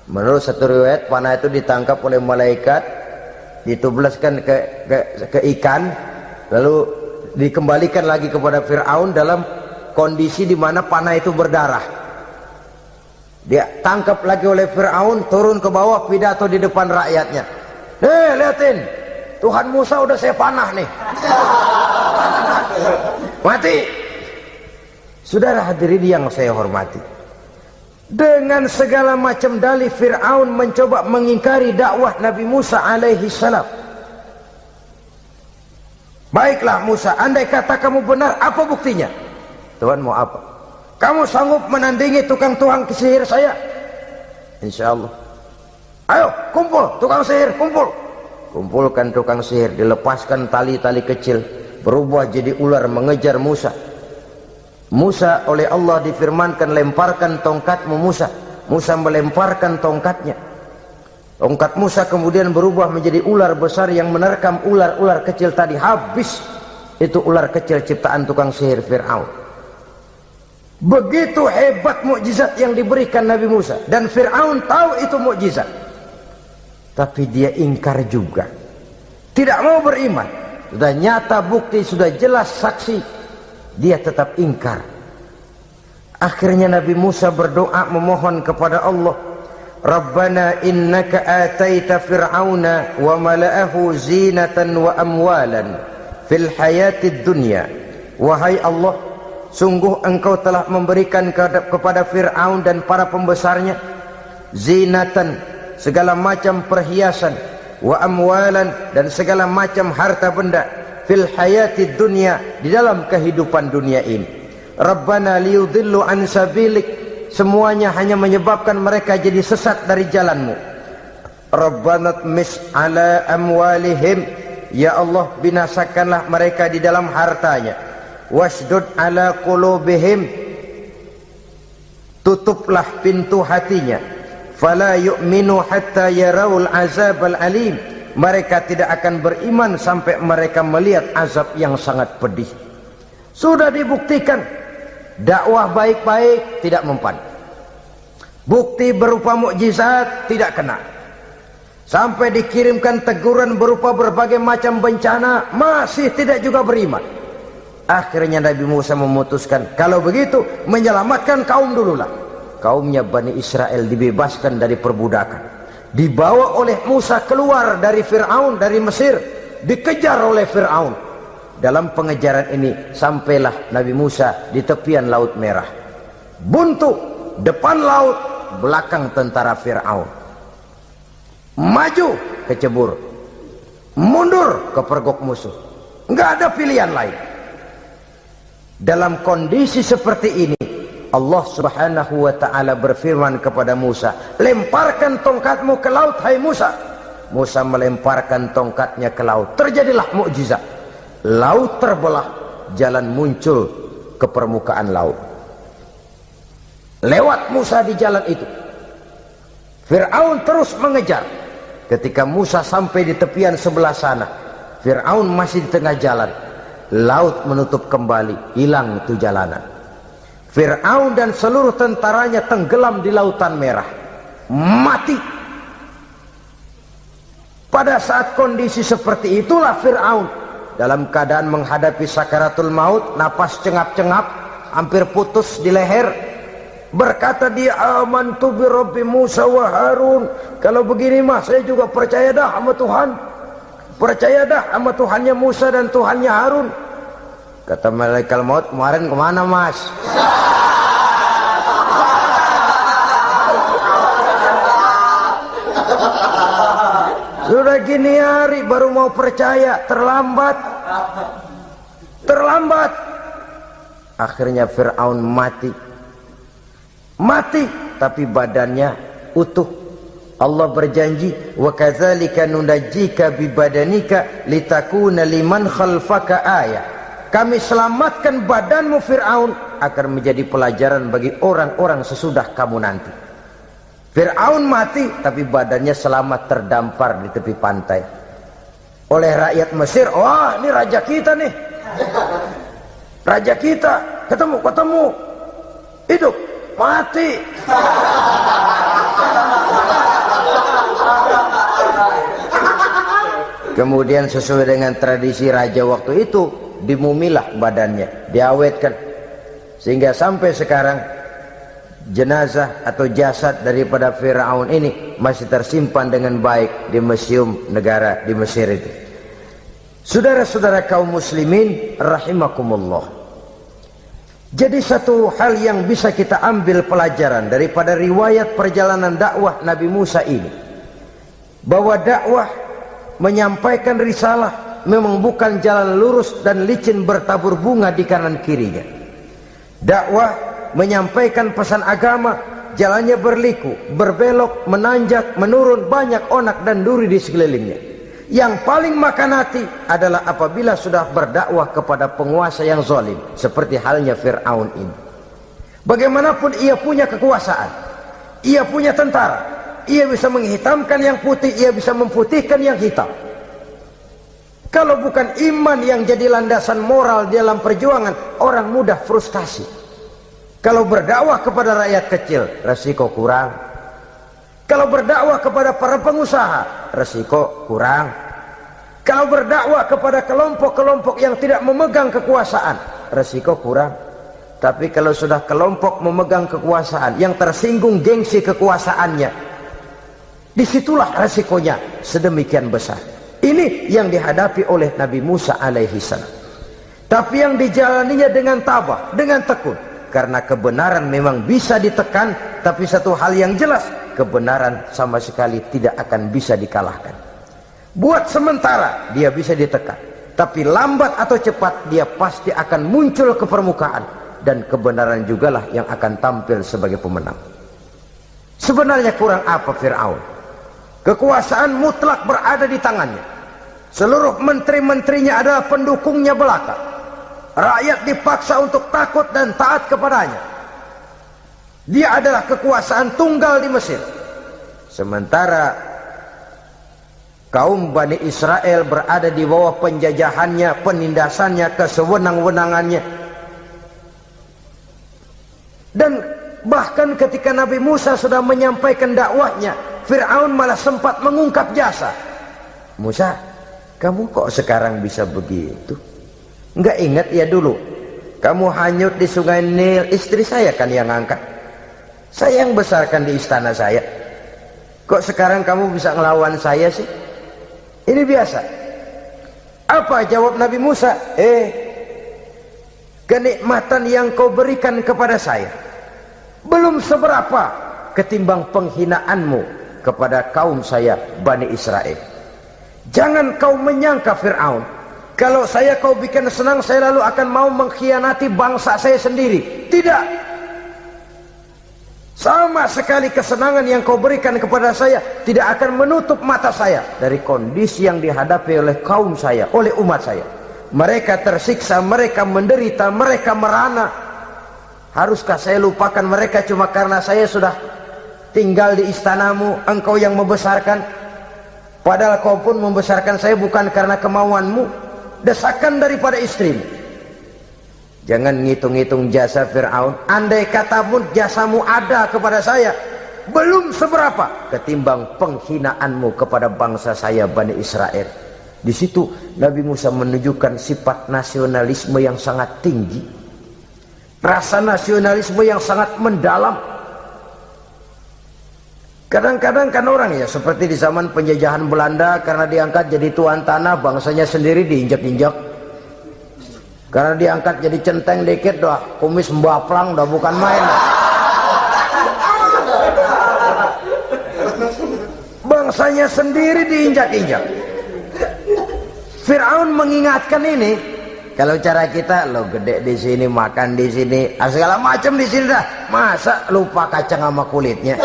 Menurut satu riwayat, panah itu ditangkap oleh malaikat, ditublaskan ke ikan, lalu dikembalikan lagi kepada Fir'aun dalam kondisi di mana panah itu berdarah. Dia tangkap lagi oleh Fir'aun, turun ke bawah, pidato di depan rakyatnya. Lihatin, Tuhan Musa udah saya panah nih. Mati. Saudara hadirin yang saya hormati, dengan segala macam dalih Fir'aun mencoba mengingkari dakwah Nabi Musa alaihi salam. Baiklah Musa, andai kata kamu benar, apa buktinya? Tuhan mau apa? Kamu sanggup menandingi tukang sihir saya? Insya Allah. Ayo kumpul tukang sihir, kumpul. Kumpulkan tukang sihir, dilepaskan tali-tali kecil, berubah jadi ular mengejar Musa. Musa oleh Allah difirmankan, lemparkan tongkatmu Musa. Musa melemparkan tongkatnya. Tongkat Musa kemudian berubah menjadi ular besar yang menerkam ular-ular kecil tadi. Habis itu ular kecil ciptaan tukang sihir Fir'aun. Begitu hebat mukjizat yang diberikan Nabi Musa, dan Fir'aun tahu itu mukjizat, tapi dia ingkar juga, tidak mau beriman. Sudah nyata bukti, sudah jelas saksi, dia tetap ingkar. Akhirnya Nabi Musa berdoa memohon kepada Allah, Rabbana innaka ataita fir'auna wa mala'ahu zinatan wa amwalan fil hayatid dunya. Wahai Allah, sungguh engkau telah memberikan kepada Fir'aun dan para pembesarnya zinatan, segala macam perhiasan, wa amwalan, dan segala macam harta benda, fil hayatid dunya, di dalam kehidupan dunia ini. Rabbana liyudillu an sabilik, semuanya hanya menyebabkan mereka jadi sesat dari jalanmu. Rabbana tmis ala amwalihim, ya Allah binasakanlah mereka di dalam hartanya. Wasdud ala qulubihim, tutuplah pintu hatinya. Fala yu'minu hatta yarawul azabal alim, mereka tidak akan beriman sampai mereka melihat azab yang sangat pedih. Sudah dibuktikan dakwah baik-baik tidak mempan, bukti berupa mukjizat tidak kena, sampai dikirimkan teguran berupa berbagai macam bencana masih tidak juga beriman. Akhirnya Nabi Musa memutuskan, kalau begitu menyelamatkan kaum dululah. Kaumnya Bani Israel dibebaskan dari perbudakan, dibawa oleh Musa keluar dari Fir'aun, dari Mesir, dikejar oleh Fir'aun. Dalam pengejaran ini sampailah Nabi Musa di tepian Laut Merah. Buntu, depan laut, belakang tentara Fir'aun. Maju kecebur, mundur kepergok musuh, nggak ada pilihan lain. Dalam kondisi seperti ini, Allah Subhanahu wa ta'ala berfirman kepada Musa, lemparkan tongkatmu ke laut, hai Musa. Musa melemparkan tongkatnya ke laut. Terjadilah mukjizat. Laut terbelah, jalan muncul ke permukaan laut. Lewat Musa di jalan itu, Fir'aun terus mengejar. Ketika Musa sampai di tepian sebelah sana, Fir'aun masih di tengah jalan. Laut menutup kembali, hilang itu jalanan. Fir'aun dan seluruh tentaranya tenggelam di Lautan Merah, mati. Pada saat kondisi seperti itulah Fir'aun dalam keadaan menghadapi sakaratul maut, napas cengap-cengap, hampir putus di leher, berkata dia, amantu bi Rabbi Musa wa Harun. Kalau begini mah saya juga percaya dah sama Tuhan, percaya dah sama Tuhannya Musa dan Tuhannya Harun. Kata malaikat maut, kemarin kemana mas? Sudah gini hari baru mau percaya, terlambat. Terlambat. Akhirnya Fir'aun mati. Mati, tapi badannya utuh. Allah berjanji, wa kadzalika nunajjika bi badanika litakuna liman khalfaka ayah. Kami selamatkan badanmu Fir'aun agar menjadi pelajaran bagi orang-orang sesudah kamu nanti. Fir'aun mati, tapi badannya selamat terdampar di tepi pantai oleh rakyat Mesir. Wah, ini raja kita nih, raja kita, ketemu hidup mati. Kemudian sesuai dengan tradisi raja waktu itu, dimumilah badannya, diawetkan, sehingga sampai sekarang jenazah atau jasad daripada Fir'aun ini masih tersimpan dengan baik di museum negara di Mesir itu. Saudara-saudara kaum muslimin rahimakumullah, jadi satu hal yang bisa kita ambil pelajaran daripada riwayat perjalanan dakwah Nabi Musa ini, bahwa dakwah menyampaikan risalah memang bukan jalan lurus dan licin bertabur bunga di kanan kirinya. Dakwah menyampaikan pesan agama, jalannya berliku, berbelok, menanjak, menurun, banyak onak dan duri di sekelilingnya. Yang paling makan hati adalah apabila sudah berdakwah kepada penguasa yang zalim, seperti halnya Fir'aun ini. Bagaimanapun ia punya kekuasaan, ia punya tentara, ia bisa menghitamkan yang putih, ia bisa memutihkan yang hitam. Kalau bukan iman yang jadi landasan moral dalam perjuangan, orang mudah frustasi. Kalau berdakwah kepada rakyat kecil, resiko kurang. Kalau berdakwah kepada para pengusaha, resiko kurang. Kalau berdakwah kepada kelompok-kelompok yang tidak memegang kekuasaan, resiko kurang. Tapi kalau sudah kelompok memegang kekuasaan, yang tersinggung gengsi kekuasaannya, disitulah resikonya sedemikian besar. Ini yang dihadapi oleh Nabi Musa alaihi salam. Tapi yang dijalaninya dengan tabah, dengan tekun. Karena kebenaran memang bisa ditekan, tapi satu hal yang jelas, kebenaran sama sekali tidak akan bisa dikalahkan. Buat sementara dia bisa ditekan, tapi lambat atau cepat dia pasti akan muncul ke permukaan, dan kebenaran jugalah yang akan tampil sebagai pemenang. Sebenarnya kurang apa Fir'aun? Kekuasaan mutlak berada di tangannya. Seluruh menteri-menterinya adalah pendukungnya belaka. Rakyat dipaksa untuk takut dan taat kepadanya. Dia adalah kekuasaan tunggal di Mesir. Sementara kaum Bani Israel berada di bawah penjajahannya, penindasannya, kesewenang-wenangannya. Dan bahkan ketika Nabi Musa sudah menyampaikan dakwahnya, Fir'aun malah sempat mengungkap jasa. Musa, kamu kok sekarang bisa begitu? Enggak ingat ya dulu kamu hanyut di sungai Nil, istri saya kan yang angkat, saya yang besarkan di istana saya. Kok sekarang kamu bisa ngelawan saya sih? Ini biasa. Apa jawab Nabi Musa? Kenikmatan yang kau berikan kepada saya belum seberapa ketimbang penghinaanmu kepada kaum saya Bani Israel. Jangan kau menyangka Fir'aun, kalau saya kau bikin senang, saya lalu akan mau mengkhianati bangsa saya sendiri. Tidak. Sama sekali kesenangan yang kau berikan kepada saya tidak akan menutup mata saya dari kondisi yang dihadapi oleh kaum saya, oleh umat saya. Mereka tersiksa, mereka menderita, mereka merana. Haruskah saya lupakan mereka cuma karena saya sudah tinggal di istanamu, engkau yang membesarkan? Padahal kau pun membesarkan saya bukan karena kemauanmu. Desakan daripada istrimu. Jangan ngitung-ngitung jasa Fir'aun. Andai kata pun jasamu ada kepada saya, belum seberapa ketimbang penghinaanmu kepada bangsa saya Bani Israel. Di situ Nabi Musa menunjukkan sifat nasionalisme yang sangat tinggi, rasa nasionalisme yang sangat mendalam. Kadang-kadang kan orang ya seperti di zaman penjajahan Belanda, karena diangkat jadi tuan tanah, bangsanya sendiri diinjak-injak. Karena diangkat jadi centeng dikit dah, kumis mbaplang dah bukan main. bangsanya sendiri diinjak-injak. Fir'aun mengingatkan ini. Kalau cara kita, lo gede di sini, makan di sini, segala macam di sini dah. Masa lupa kacang sama kulitnya?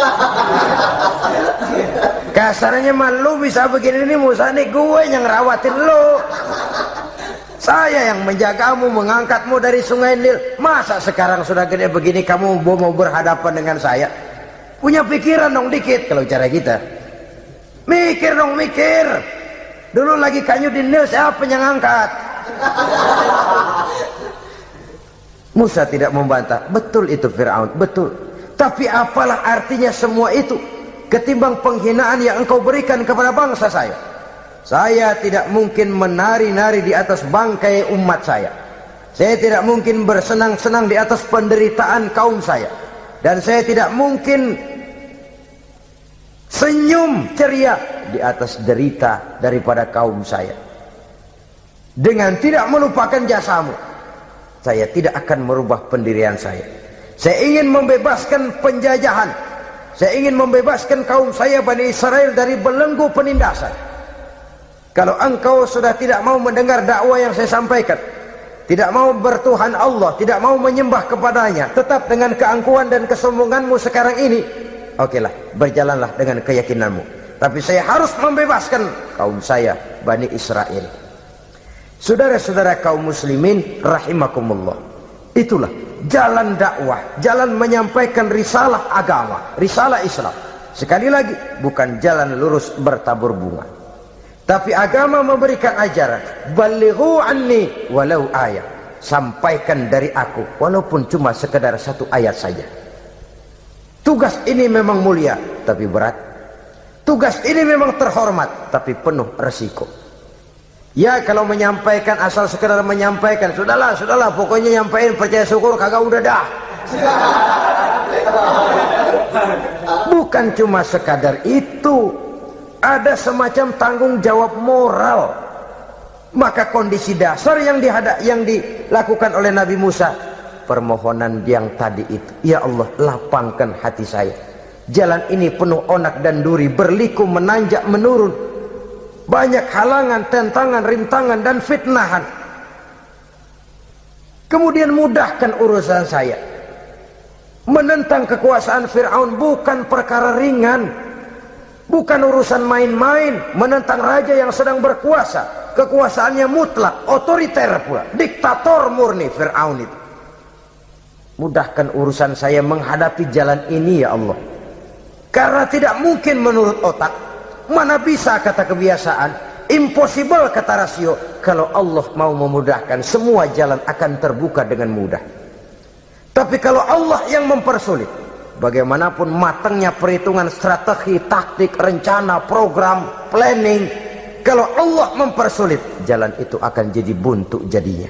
Kasarnya mah lu bisa begini nih, Musa nih gue yang rawatin lu. Saya yang menjagamu, mengangkatmu dari sungai Nil. Masa sekarang sudah gede begini kamu mau berhadapan dengan saya? Punya pikiran dong dikit kalau cara kita. Mikir dong, mikir. Dulu lagi kanyu di Nil, siapa yang angkat? Musa tidak membantah. Betul itu Fir'aun, betul. Tapi apalah artinya semua itu ketimbang penghinaan yang engkau berikan kepada bangsa saya? Saya tidak mungkin menari-nari di atas bangkai umat saya. Saya tidak mungkin bersenang-senang di atas penderitaan kaum saya. Dan saya tidak mungkin senyum ceria di atas derita daripada kaum saya. Dengan tidak melupakan jasamu, saya tidak akan merubah pendirian saya. Saya ingin membebaskan penjajahan. Saya ingin membebaskan kaum saya Bani Israel dari belenggu penindasan. Kalau engkau sudah tidak mau mendengar dakwah yang saya sampaikan, tidak mau bertuhan Allah, tidak mau menyembah kepadanya, tetap dengan keangkuhan dan kesombonganmu sekarang ini, okelah, berjalanlah dengan keyakinanmu. Tapi saya harus membebaskan kaum saya Bani Israel. Saudara-saudara kaum muslimin rahimakumullah, itulah jalan dakwah, jalan menyampaikan risalah agama, risalah Islam. Sekali lagi, bukan jalan lurus bertabur bunga. Tapi agama memberikan ajaran, balighu anni walau ayat. Sampaikan dari aku walaupun cuma sekedar satu ayat saja. Tugas ini memang mulia tapi berat. Tugas ini memang terhormat tapi penuh resiko. Ya kalau menyampaikan asal sekedar menyampaikan, sudahlah, pokoknya nyampaikan, percaya syukur kagak udah dah. Bukan cuma sekadar itu, ada semacam tanggung jawab moral. Maka kondisi dasar yang dilakukan oleh Nabi Musa, permohonan yang tadi itu, ya Allah lapangkan hati saya. Jalan ini penuh onak dan duri, berliku, menanjak, menurun, banyak halangan, tentangan, rintangan dan fitnahan. Kemudian mudahkan urusan saya. Menentang kekuasaan Fir'aun bukan perkara ringan. Bukan urusan main-main. Menentang raja yang sedang berkuasa, kekuasaannya mutlak, otoriter pula, diktator murni Fir'aun itu. Mudahkan urusan saya menghadapi jalan ini ya Allah. Karena tidak mungkin menurut otak. Mana bisa kata kebiasaan, impossible kata rasio. Kalau Allah mau memudahkan, semua jalan akan terbuka dengan mudah. Tapi kalau Allah yang mempersulit, bagaimanapun matangnya perhitungan strategi, taktik, rencana, program, planning, kalau Allah mempersulit, jalan itu akan jadi buntu jadinya.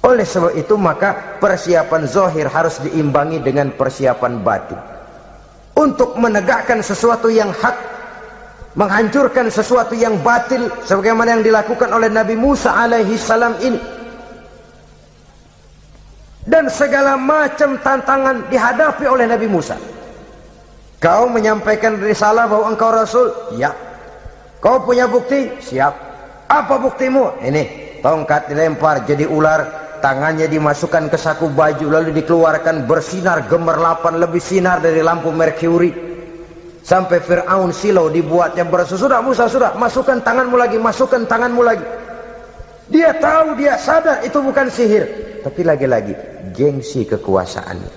Oleh sebab itu maka persiapan zahir harus diimbangi dengan persiapan batin. Untuk menegakkan sesuatu yang hak, menghancurkan sesuatu yang batil, sebagaimana yang dilakukan oleh Nabi Musa alaihi salam ini. Dan segala macam tantangan dihadapi oleh Nabi Musa. Kau menyampaikan risalah bahwa engkau Rasul? Ya. Kau punya bukti? Siap. Apa buktimu? Ini, tongkat dilempar jadi ular, tangannya dimasukkan ke saku baju, lalu dikeluarkan bersinar gemerlapan, lebih sinar dari lampu merkuri. Sampai Fir'aun silau dibuatnya berasa. Sudah Musa, sudah, masukkan tanganmu lagi, masukkan tanganmu lagi. Dia tahu, dia sadar itu bukan sihir, tapi lagi-lagi gengsi kekuasaannya.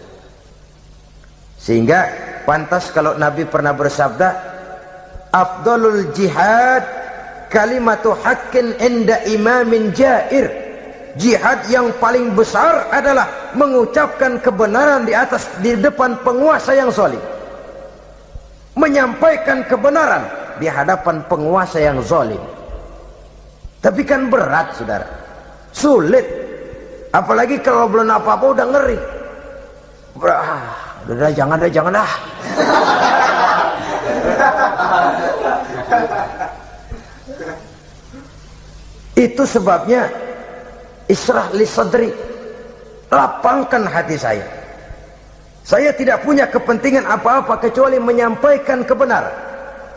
Sehingga pantas kalau Nabi pernah bersabda, afdalul jihad kalimatu haqqin inda imamin jair. Jihad yang paling besar adalah mengucapkan kebenaran di depan penguasa yang zalim. Menyampaikan kebenaran di hadapan penguasa yang zalim. Tapi kan berat saudara, sulit. Apalagi kalau belum apa-apa udah ngeri. Udah jangan dah. Itu sebabnya Ishrah li sadri, lapangkan hati saya. Saya tidak punya kepentingan apa-apa kecuali menyampaikan kebenaran.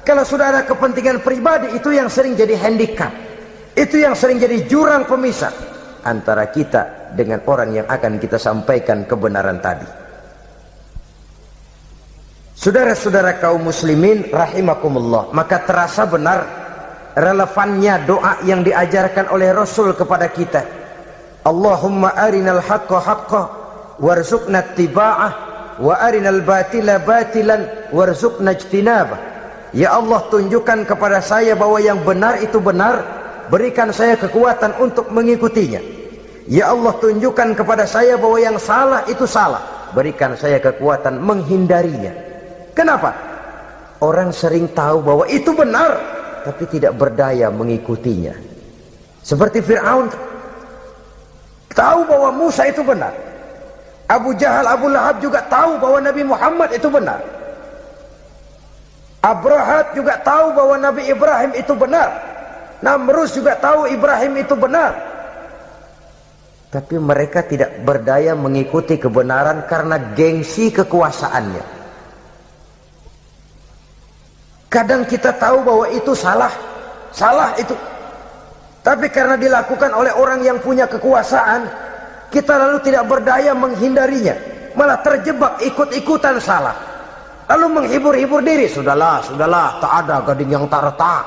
Kalau sudah ada kepentingan pribadi, itu yang sering jadi handicap, itu yang sering jadi jurang pemisah antara kita dengan orang yang akan kita sampaikan kebenaran tadi. Saudara-saudara kaum muslimin rahimakumullah, maka terasa benar relevannya doa yang diajarkan oleh Rasul kepada kita. Allahumma arinal haqqa haqqa warzuqna ittiba'ah wa arinal batila batilan warzuqna ijtinabah. Ya Allah, tunjukkan kepada saya bahwa yang benar itu benar, berikan saya kekuatan untuk mengikutinya. Ya Allah, tunjukkan kepada saya bahwa yang salah itu salah, berikan saya kekuatan menghindarinya. Kenapa? Orang sering tahu bahwa itu benar, tapi tidak berdaya mengikutinya. Seperti Fir'aun, tahu bahwa Musa itu benar. Abu Jahal, Abu Lahab juga tahu bahwa Nabi Muhammad itu benar. Abrahat juga tahu bahwa Nabi Ibrahim itu benar. Namrus juga tahu Ibrahim itu benar. Tapi mereka tidak berdaya mengikuti kebenaran karena gengsi kekuasaannya. Kadang kita tahu bahwa itu salah, salah itu. Tapi karena dilakukan oleh orang yang punya kekuasaan, kita lalu tidak berdaya menghindarinya, malah terjebak ikut-ikutan salah. Lalu menghibur-hibur diri, sudahlah, tak ada gading yang tak retak.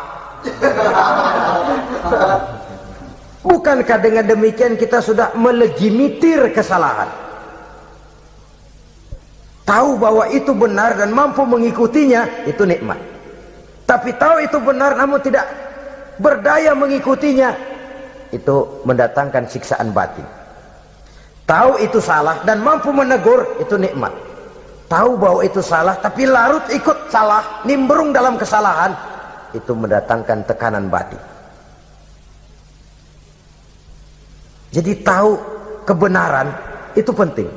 Bukankah dengan demikian kita sudah melegimitir kesalahan? Tahu bahwa itu benar dan mampu mengikutinya, itu nikmat. Tapi tahu itu benar namun tidak berdaya mengikutinya, itu mendatangkan siksaan batin. Tahu itu salah dan mampu menegur, itu nikmat. Tahu bahwa itu salah tapi larut ikut salah, nimbrung dalam kesalahan, itu mendatangkan tekanan batin. Jadi tahu kebenaran itu penting,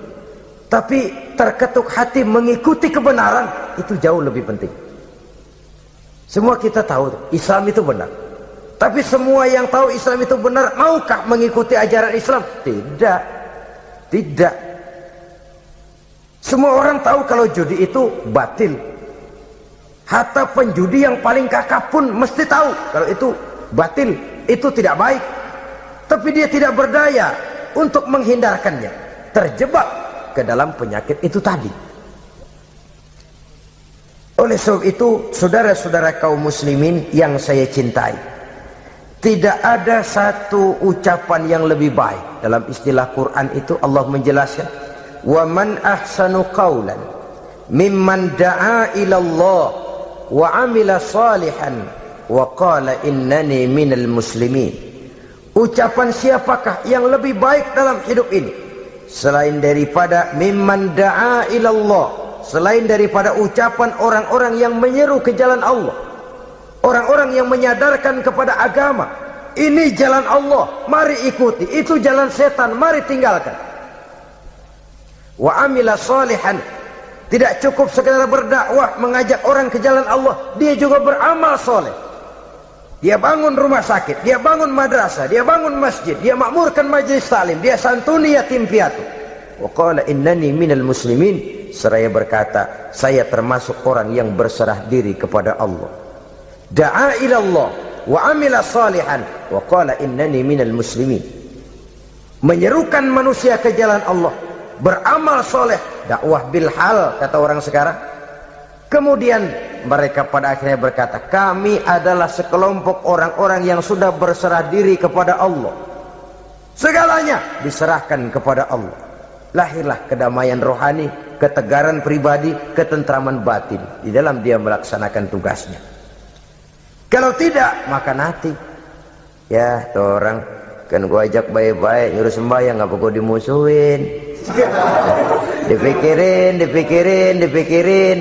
tapi terketuk hati mengikuti kebenaran itu jauh lebih penting. Semua kita tahu Islam itu benar, tapi semua yang tahu Islam itu benar maukah mengikuti ajaran Islam? Tidak, tidak. Semua orang tahu kalau judi itu batil. Hatta penjudi yang paling kakap pun mesti tahu kalau itu batil, itu tidak baik. Tapi dia tidak berdaya untuk menghindarkannya, terjebak ke dalam penyakit itu tadi. Oleh sebab itu, saudara-saudara kaum muslimin yang saya cintai, tidak ada satu ucapan yang lebih baik. Dalam istilah Quran itu Allah menjelaskan, wa man ahsanu qawlan mimman da'a ila Allah wa amila salihan wa qala innani minal muslimin. Ucapan siapakah yang lebih baik dalam hidup ini selain daripada mimman da'a ila Allah, selain daripada ucapan orang-orang yang menyeru ke jalan Allah, orang-orang yang menyadarkan kepada agama, ini jalan Allah, mari ikuti, itu jalan setan, mari tinggalkan. Wa amila salihan, tidak cukup sekedar berdakwah mengajak orang ke jalan Allah, dia juga beramal soleh. Dia bangun rumah sakit, dia bangun madrasah, dia bangun masjid, dia makmurkan majelis taklim, dia santuni yatim piatu. Wa qala innani minal muslimin, seraya berkata, saya termasuk orang yang berserah diri kepada Allah. Da'a ila Allah wa amila salihan wa qala innani minal muslimin. Menyerukan manusia ke jalan Allah, beramal soleh, dakwah bil hal kata orang sekarang. Kemudian mereka pada akhirnya berkata, kami adalah sekelompok orang-orang yang sudah berserah diri kepada Allah, segalanya diserahkan kepada Allah. Lahirlah kedamaian rohani, ketegaran pribadi, ketentraman batin di dalam dia melaksanakan tugasnya. Kalau tidak, maka nanti ya tuh orang kan gua ajak baik-baik nyuruh sembahyang, ngapa gua dimusuhin? dipikirin,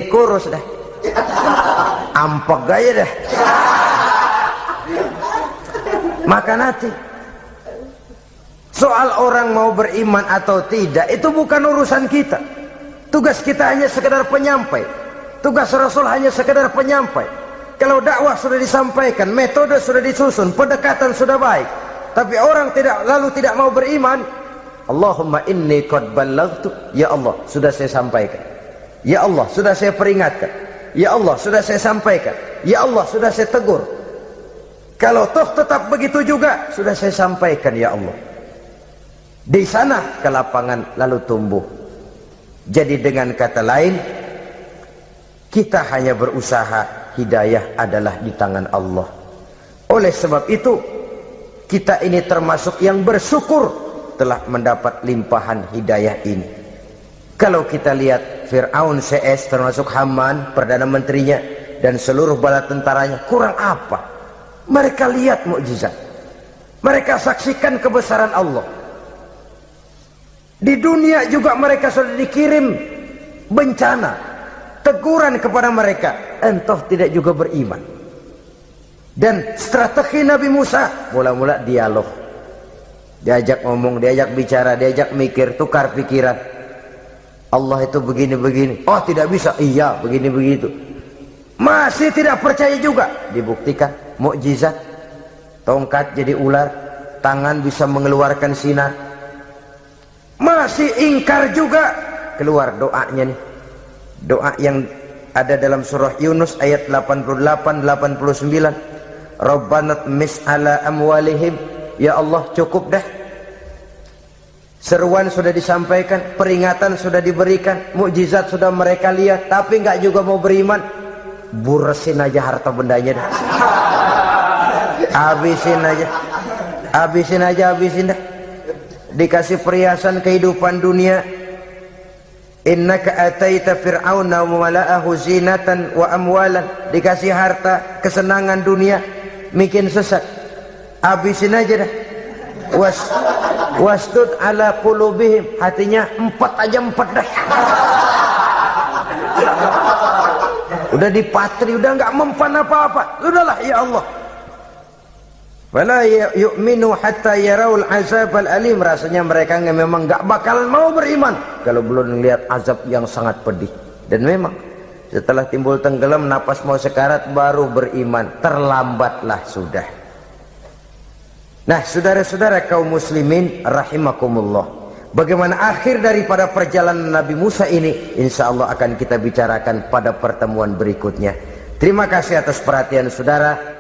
kurus dah, ampek aja dah. Maka nanti soal orang mau beriman atau tidak itu bukan urusan kita. Tugas kita hanya sekedar penyampai, tugas Rasul hanya sekedar penyampai. Kalau dakwah sudah disampaikan, metode sudah disusun, pendekatan sudah baik, tapi orang tidak mau beriman, Allahumma inni qad ballaghtu, ya Allah sudah saya sampaikan, ya Allah sudah saya peringatkan, Ya Allah, sudah saya sampaikan. Ya Allah, sudah saya tegur. Kalau toh tetap begitu juga, sudah saya sampaikan ya Allah. Di sana kelapangan lalu tumbuh. Jadi dengan kata lain, kita hanya berusaha, hidayah adalah di tangan Allah. Oleh sebab itu, kita ini termasuk yang bersyukur telah mendapat limpahan hidayah ini. Kalau kita lihat Fir'aun CS termasuk Haman, Perdana Menterinya, dan seluruh bala tentaranya, kurang apa? Mereka lihat mukjizat. Mereka saksikan kebesaran Allah. Di dunia juga mereka sudah dikirim bencana, teguran kepada mereka, entah tidak juga beriman. Dan strategi Nabi Musa mula-mula dialog, diajak ngomong, diajak bicara, diajak mikir, tukar pikiran. Allah itu begini-begini, oh tidak bisa, iya begini-begitu. Masih tidak percaya juga, dibuktikan mukjizat, tongkat jadi ular, tangan bisa mengeluarkan sinar. Masih ingkar juga, keluar doanya nih, doa yang ada dalam surah Yunus ayat 88-89. Rabbana tmis ala amwalihim, ya Allah cukup dah. Seruan sudah disampaikan, peringatan sudah diberikan, mukjizat sudah mereka lihat, tapi nggak juga mau beriman. Buresin aja harta bendanya dah. Habisin aja, habisin dah. Dikasih perhiasan kehidupan dunia. Innaka ataita fir'auna wa mala'ahu zinatan wa amwalan. Dikasih harta, kesenangan dunia, bikin sesat. Habisin aja dah. Wasdud ala qulubihim, hatinya empat dah. Udah dipatri, udah nggak mempan apa-apa. Udahlah ya Allah. Wala yu'minu hatta yaraul azabal alim. Rasanya mereka memang nggak bakal mau beriman kalau belum melihat azab yang sangat pedih. Dan memang setelah timbul tenggelam, napas mau sekarat, baru beriman. Terlambatlah sudah. Nah, saudara-saudara kaum muslimin rahimakumullah, bagaimana akhir daripada perjalanan Nabi Musa ini, insya Allah akan kita bicarakan pada pertemuan berikutnya. Terima kasih atas perhatian saudara.